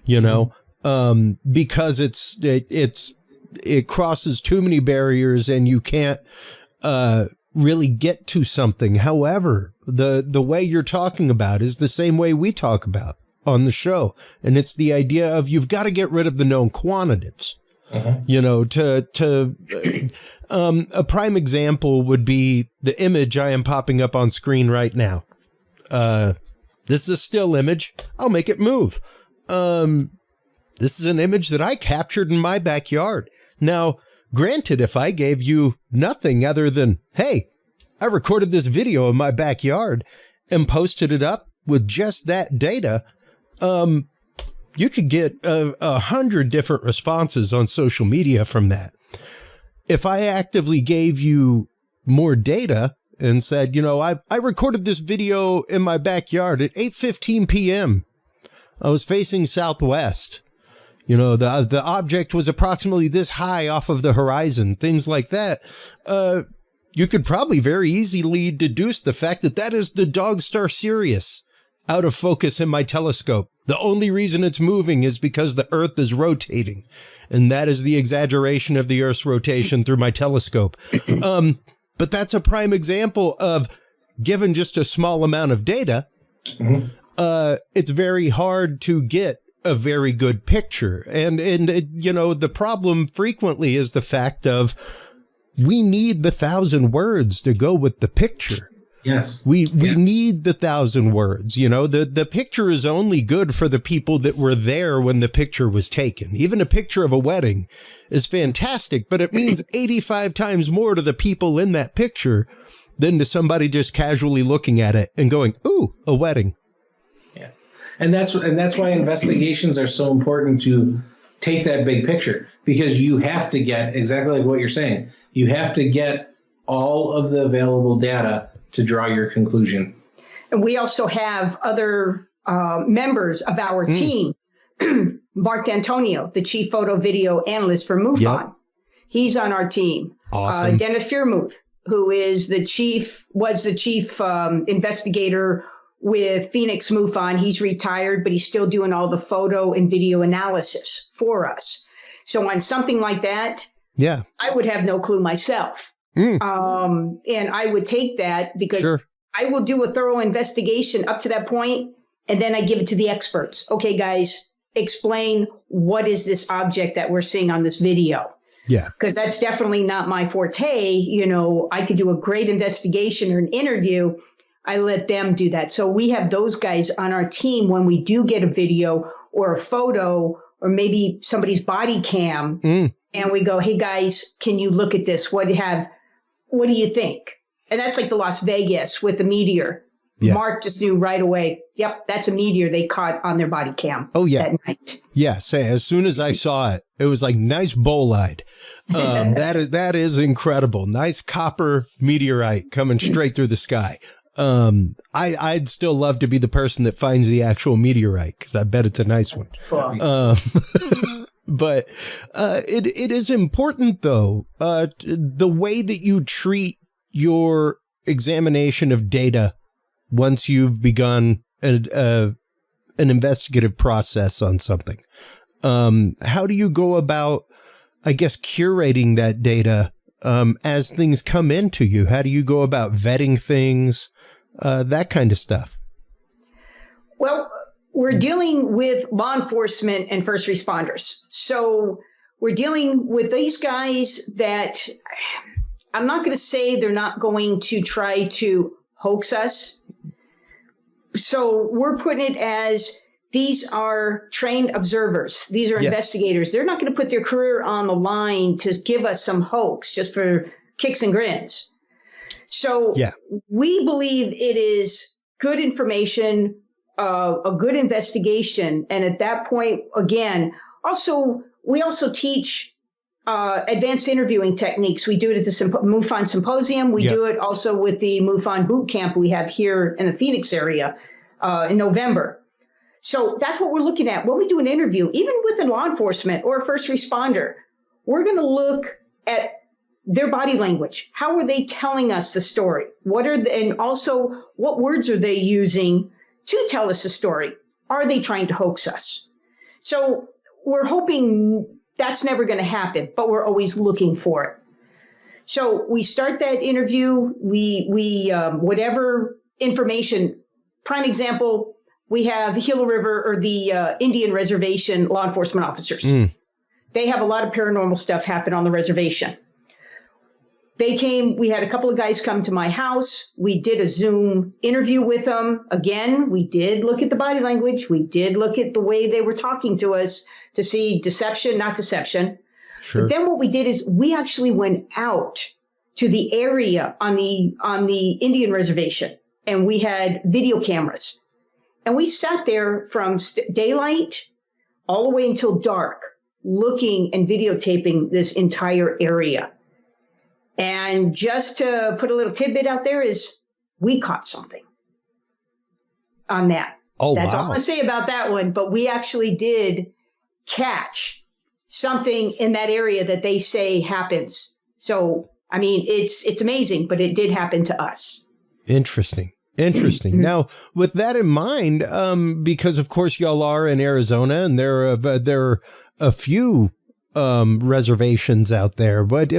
because it crosses too many barriers and you can't really get to something. However, the way you're talking about is the same way we talk about on the show, and it's the idea of you've got to get rid of the known quantitatives. A prime example would be the image I am popping up on screen right now. This is a still image. I'll make it move. This is an image that I captured in my backyard. Now, granted, if I gave you nothing other than, hey, I recorded this video in my backyard and posted it up with just that data, you could get 100 different responses on social media from that. If I actively gave you more data and said, I recorded this video in my backyard at 8:15 p.m. I was facing southwest. The object was approximately this high off of the horizon, things like that. You could probably very easily deduce the fact that is the dog star Sirius out of focus in my telescope. The only reason it's moving is because the Earth is rotating, and that is the exaggeration of the Earth's rotation through my telescope. But that's a prime example of, given just a small amount of data, it's very hard to get a very good picture. And the problem frequently is the fact of we need the 1,000 words to go with the picture. Yes. We need the 1,000 words. The picture is only good for the people that were there when the picture was taken. Even a picture of a wedding is fantastic, but it means 85 times more to the people in that picture than to somebody just casually looking at it and going, ooh, a wedding. Yeah. And that's why investigations are so important, to take that big picture, because you have to get exactly like what you're saying. You have to get all of the available data to draw your conclusion. And we also have other members of our team. Mark D'Antonio, the chief photo video analyst for MUFON. Yep. He's on our team. Awesome. Dennis Fearmuth, who was the chief investigator with Phoenix MUFON. He's retired, but he's still doing all the photo and video analysis for us. So on something like that, I would have no clue myself. And I would take that because I will do a thorough investigation up to that point, and then I give it to the experts. Okay, guys, explain what is this object that we're seeing on this video? Yeah. Because that's definitely not my forte. I could do a great investigation or an interview. I let them do that. So we have those guys on our team when we do get a video or a photo or maybe somebody's body cam, and we go, hey, guys, can you look at this? What do you think? And that's like the Las Vegas with the meteor. Mark just knew right away. Yep, that's a meteor they caught on their body cam. Oh, yeah. That night. Yeah, as soon as I saw it, it was like nice bolide. That is incredible. Nice copper meteorite coming straight through the sky. I'd still love to be the person that finds the actual meteorite, because I bet it's a nice one. Cool. But it is important, though, the way that you treat your examination of data once you've begun an investigative process on something. How do you go about, I guess, curating that data as things come into you? How do you go about vetting things, that kind of stuff? Well, we're dealing with law enforcement and first responders. So we're dealing with these guys that I'm not going to say they're not going to try to hoax us. So we're putting it as these are trained observers. These are investigators. They're not going to put their career on the line to give us some hoax just for kicks and grins. So we believe it is good information, a good investigation. And at that point, again, we also teach advanced interviewing techniques. We do it at the MUFON Symposium. We do it also with the MUFON Boot Camp we have here in the Phoenix area in November. So that's what we're looking at. When we do an interview, even with a law enforcement or a first responder, we're going to look at their body language. How are they telling us the story? And also, what words are they using to tell us the story? Are they trying to hoax us? So we're hoping that's never going to happen, but we're always looking for it. So we start that interview. We whatever information. Prime example, we have Gila River or the Indian Reservation law enforcement officers. They have a lot of paranormal stuff happen on the reservation. They came, we had a couple of guys come to my house. We did a Zoom interview with them. Again, we did look at the body language. We did look at the way they were talking to us to see deception, not deception. Sure. But then what we did is we actually went out to the area on the Indian reservation, and we had video cameras. And we sat there from daylight all the way until dark, looking and videotaping this entire area. And just to put a little tidbit out there is we caught something on that. Oh, That's wow. all I'm going to say about that one. But we actually did catch something in that area that they say happens. So, I mean, it's amazing, but it did happen to us. Interesting. Now, with that in mind, because of course y'all are in Arizona, and there are a few reservations out there, but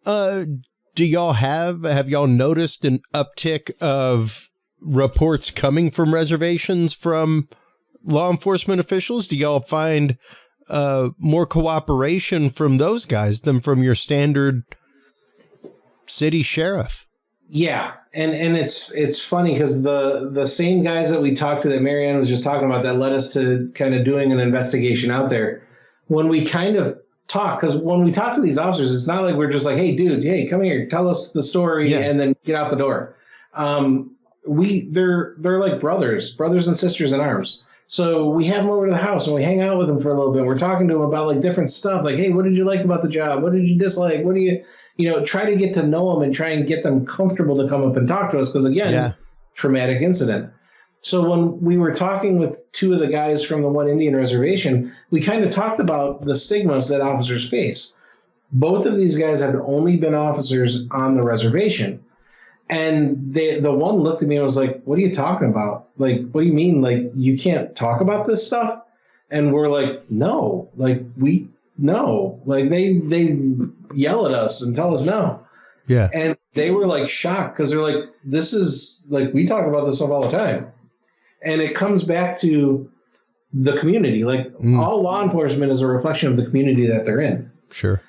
do y'all have y'all noticed an uptick of reports coming from reservations from law enforcement officials? Do y'all find more cooperation from those guys than from your standard city sheriff? Yeah, and it's funny because the same guys that we talked to that Marianne was just talking about that led us to kind of doing an investigation out there. When we kind of talk, because when we talk to these officers, it's not like we're just like, hey, dude, hey, come here, tell us the story, and then get out the door. They're like brothers and sisters in arms. So we have them over to the house and we hang out with them for a little bit. We're talking to them about like different stuff, like, hey, what did you like about the job? What did you dislike? What do you try to get to know them and try and get them comfortable to come up and talk to us, because again, traumatic incident. So when we were talking with two of the guys from the one Indian reservation, we kind of talked about the stigmas that officers face. Both of these guys had only been officers on the reservation. And the one looked at me and was like, what are you talking about? Like, what do you mean? Like, you can't talk about this stuff? And we're like, no, like no, like they yell at us and tell us no. Yeah. And they were like shocked because they're like, this is like, we talk about this stuff all the time. And it comes back to the community. Like all law enforcement is a reflection of the community that they're in. Sure.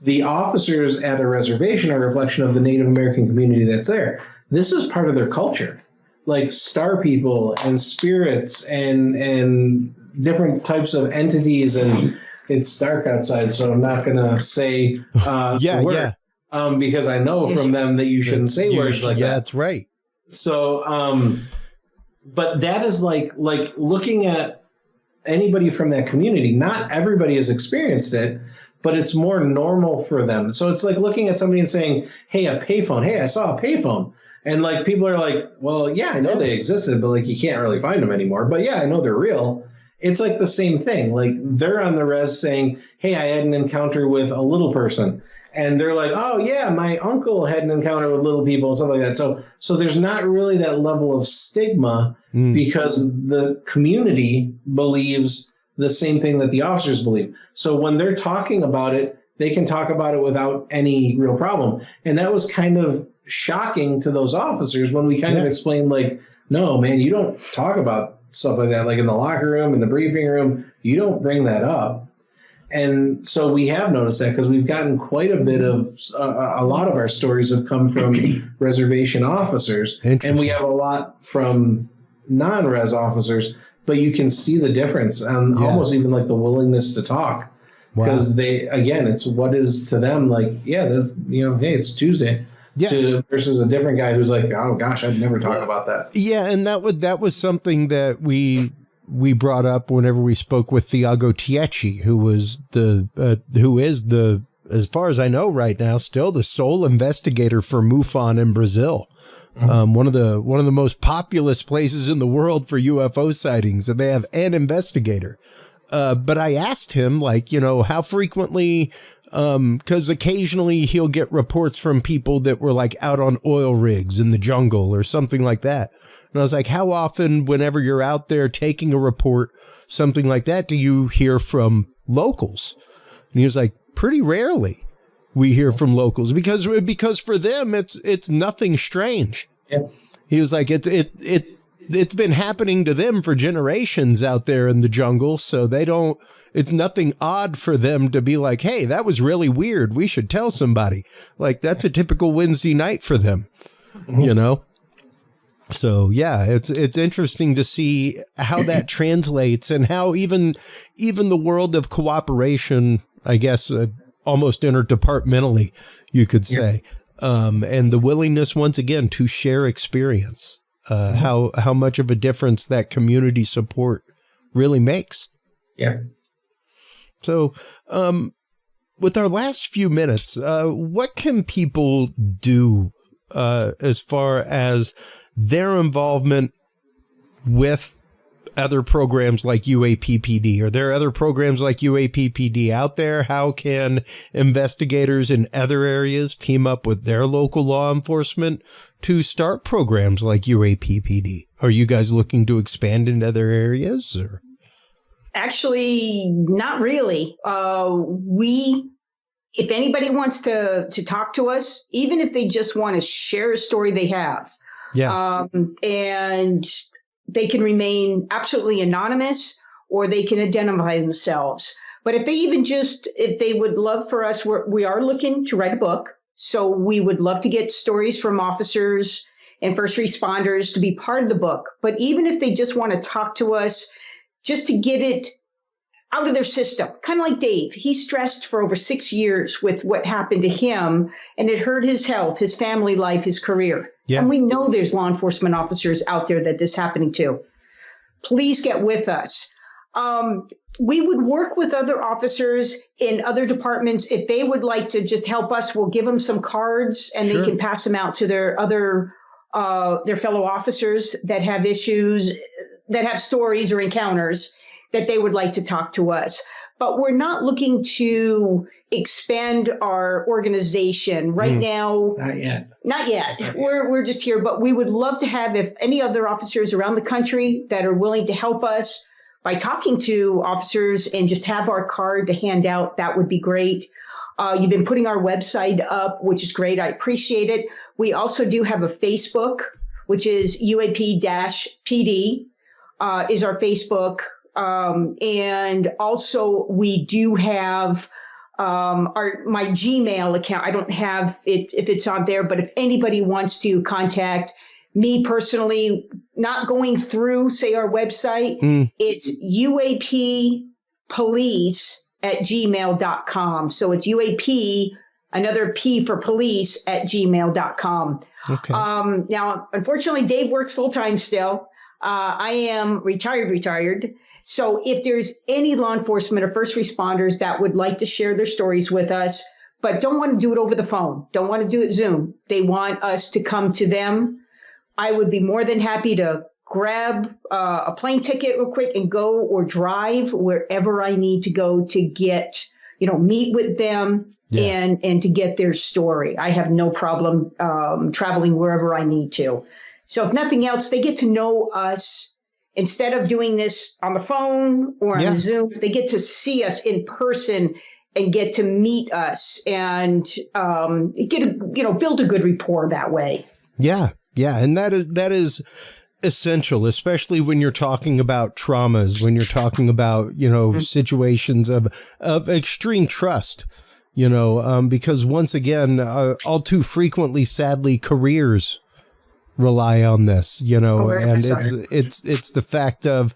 The officers at a reservation are a reflection of the Native American community that's there. This is part of their culture. Like star people and spirits and different types of entities. And it's dark outside, so I'm not going to say the word. Because I know from them that you shouldn't say words like that. Yeah, that's right. So, but that is like looking at anybody from that community. Not everybody has experienced it, but it's more normal for them. So it's like looking at somebody and saying, hey, a payphone. Hey, I saw a payphone. And like people are like, well, yeah, I know they existed, but like you can't really find them anymore. But yeah, I know they're real. It's like the same thing. Like they're on the res saying, hey, I had an encounter with a little person. And they're like, oh, yeah, my uncle had an encounter with little people and stuff like that. So there's not really that level of stigma because the community believes the same thing that the officers believe. So when they're talking about it, they can talk about it without any real problem. And that was kind of shocking to those officers when we kind of explained, like, no, man, you don't talk about stuff like that. Like in the locker room, in the briefing room, you don't bring that up. And so we have noticed that because we've gotten quite a bit of, a lot of our stories have come from reservation officers, and we have a lot from non-res officers, but you can see the difference and almost even like the willingness to talk because they, again, it's what is to them like, yeah, this, you know, hey, it's Tuesday. Versus a different guy who's like, oh gosh, I'd never talk about that. Yeah, and that was something that we brought up whenever we spoke with Thiago Tiecci, who is the, as far as I know right now, still the sole investigator for MUFON in Brazil. One of the most populous places in the world for UFO sightings, and they have an investigator. But I asked him, like, you know, how frequently, because occasionally he'll get reports from people that were like out on oil rigs in the jungle or something like that. And I was like, how often, whenever you're out there taking a report, something like that, do you hear from locals? And he was like, pretty rarely we hear from locals because for them, it's nothing strange. Yeah. He was like, it's been happening to them for generations out there in the jungle. So it's nothing odd for them to be like, hey, that was really weird. We should tell somebody. Like, that's a typical Wednesday night for them, you know? So yeah, it's interesting to see how that translates and how even the world of cooperation, I guess, almost interdepartmentally, you could say, and the willingness once again to share experience, how much of a difference that community support really makes. Yeah. So, with our last few minutes, what can people do as far as their involvement with other programs like UAP-PD? Are there other programs like UAP-PD out there? How can investigators in other areas team up with their local law enforcement to start programs like UAP-PD? Are you guys looking to expand into other areas? Or? Actually, not really. If anybody wants to talk to us, even if they just want to share a story they have, and they can remain absolutely anonymous or they can identify themselves. But if they would love for us, we are looking to write a book. So we would love to get stories from officers and first responders to be part of the book. But even if they just want to talk to us, just to get it out of their system, kind of like Dave. He stressed for over 6 years with what happened to him, and it hurt his health, his family life, his career. Yeah. And we know there's law enforcement officers out there that this is happening to. Please get with us. We would work with other officers in other departments. If they would like to just help us, we'll give them some cards and they can pass them out to their fellow officers that have issues, that have stories or encounters that they would like to talk to us. But we're not looking to expand our organization right now. Not yet. We're just here, but we would love to have, if any other officers around the country that are willing to help us by talking to officers and just have our card to hand out, that would be great. You've been putting our website up, which is great. I appreciate it. We also do have a Facebook, which is UAP-PD is our Facebook. And also we do have my Gmail account. I don't have it if it's on there, but if anybody wants to contact me personally, not going through, say, our website, it's UAPpolice@gmail.com. So it's UAP another P for police at gmail.com. Okay. Now, unfortunately, Dave works full time still. I am retired. So if there's any law enforcement or first responders that would like to share their stories with us, but don't want to do it over the phone, don't want to do it Zoom, they want us to come to them, I would be more than happy to grab a plane ticket real quick and go or drive wherever I need to go to get, meet with them and to get their story. I have no problem traveling wherever I need to. So if nothing else, they get to know us instead of doing this on the phone or on Zoom. They get to see us in person and get to meet us and build a good rapport that way. Yeah. And that is essential, especially when you're talking about traumas, when you're talking about, situations of extreme trust, because once again, all too frequently, sadly, careers rely on this, and it's the fact of,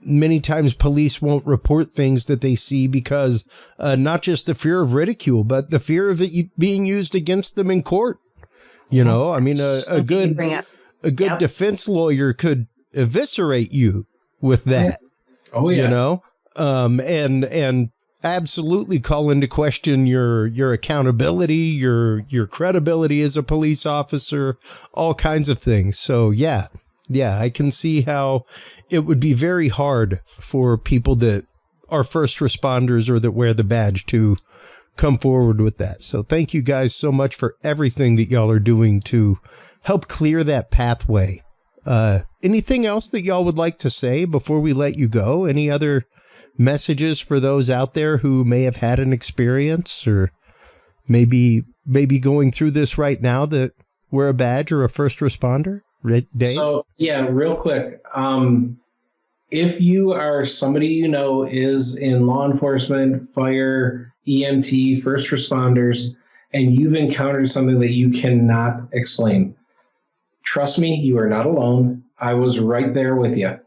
many times police won't report things that they see because not just the fear of ridicule, but the fear of it being used against them in court. I mean, a good defense lawyer could eviscerate you with that. Oh yeah. And absolutely call into question your accountability, your credibility as a police officer, all kinds of things. So yeah, I can see how it would be very hard for people that are first responders or that wear the badge to come forward with that. So thank you guys so much for everything that y'all are doing to help clear that pathway. Anything else that y'all would like to say before we let you go? Any other messages for those out there who may have had an experience or maybe going through this right now that wear a badge or a first responder? Dave? So, yeah, real quick. If you are somebody is in law enforcement, fire, EMT, first responders, and you've encountered something that you cannot explain, trust me, you are not alone. I was right there with you.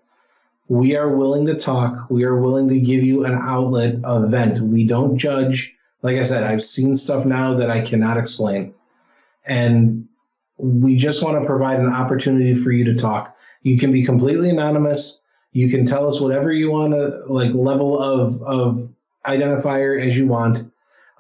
We are willing to talk. We are willing to give you an outlet, a vent. We don't judge. Like I said, I've seen stuff now that I cannot explain. And we just want to provide an opportunity for you to talk. You can be completely anonymous. You can tell us whatever you want to, level of identifier as you want.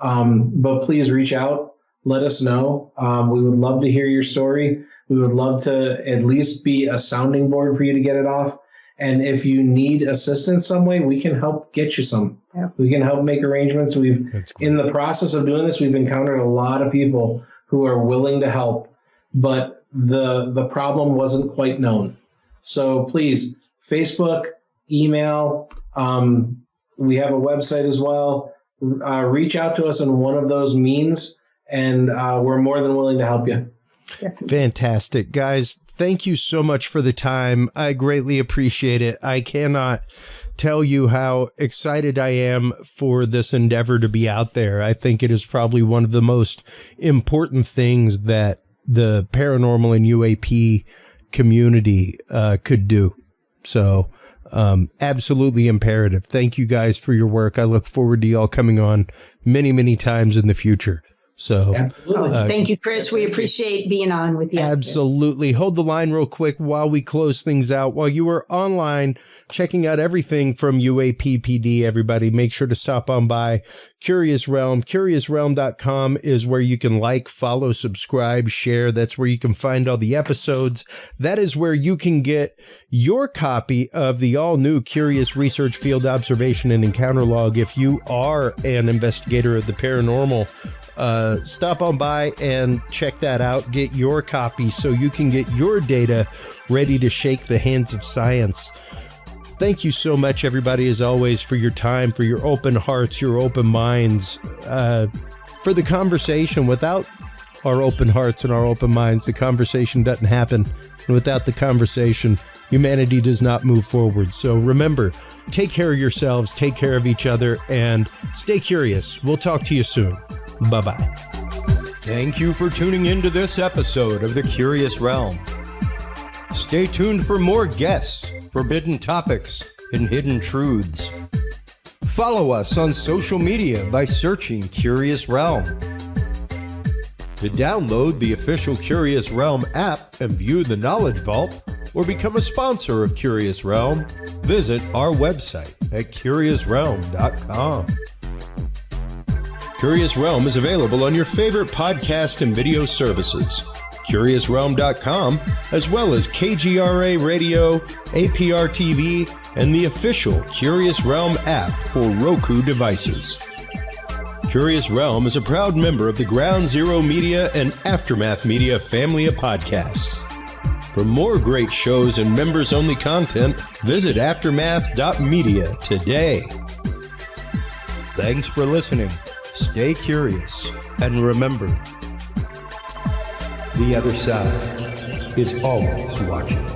But please reach out. Let us know. We would love to hear your story. We would love to at least be a sounding board for you to get it off. And if you need assistance some way, we can help get you some. Yeah. We can help make arrangements. In the process of doing this, we've encountered a lot of people who are willing to help, but the problem wasn't quite known. So please, Facebook, email, we have a website as well. Reach out to us in one of those means, and we're more than willing to help you. Fantastic. Guys, thank you so much for the time. I greatly appreciate it. I cannot tell you how excited I am for this endeavor to be out there. I think it is probably one of the most important things that the paranormal and UAP community could do. So absolutely imperative. Thank you guys for your work. I look forward to y'all coming on many, many times in the future. So absolutely. Thank you, Chris. We appreciate being on with you. Absolutely. Hold the line real quick while we close things out. While you are online checking out everything from UAP-PD, everybody, make sure to stop on by Curious Realm. CuriousRealm.com is where you can follow, subscribe, share. That's where you can find all the episodes. That is where you can get your copy of the all-new Curious Research Field Observation and Encounter Log. If you are an investigator of the paranormal, stop on by and check that out. Get your copy so you can get your data ready to shake the hands of science. Thank you so much, everybody, as always, for your time, for your open hearts, your open minds, for the conversation. Without our open hearts and our open minds, the conversation doesn't happen. And without the conversation, humanity does not move forward. So remember, take care of yourselves, take care of each other, and stay curious. We'll talk to you soon. Bye-bye. Thank you for tuning into this episode of The Curious Realm. Stay tuned for more guests, forbidden topics, and hidden truths. Follow us on social media by searching Curious Realm. To download the official Curious Realm app and view the Knowledge Vault, or become a sponsor of Curious Realm, visit our website at curiousrealm.com. Curious Realm is available on your favorite podcast and video services, curiousrealm.com, as well as KGRA Radio, APR TV, and the official Curious Realm app for Roku devices. Curious Realm is a proud member of the Ground Zero Media and Aftermath Media family of podcasts. For more great shows and members-only content, visit aftermath.media today. Thanks for listening. Stay curious, and remember, the other side is always watching.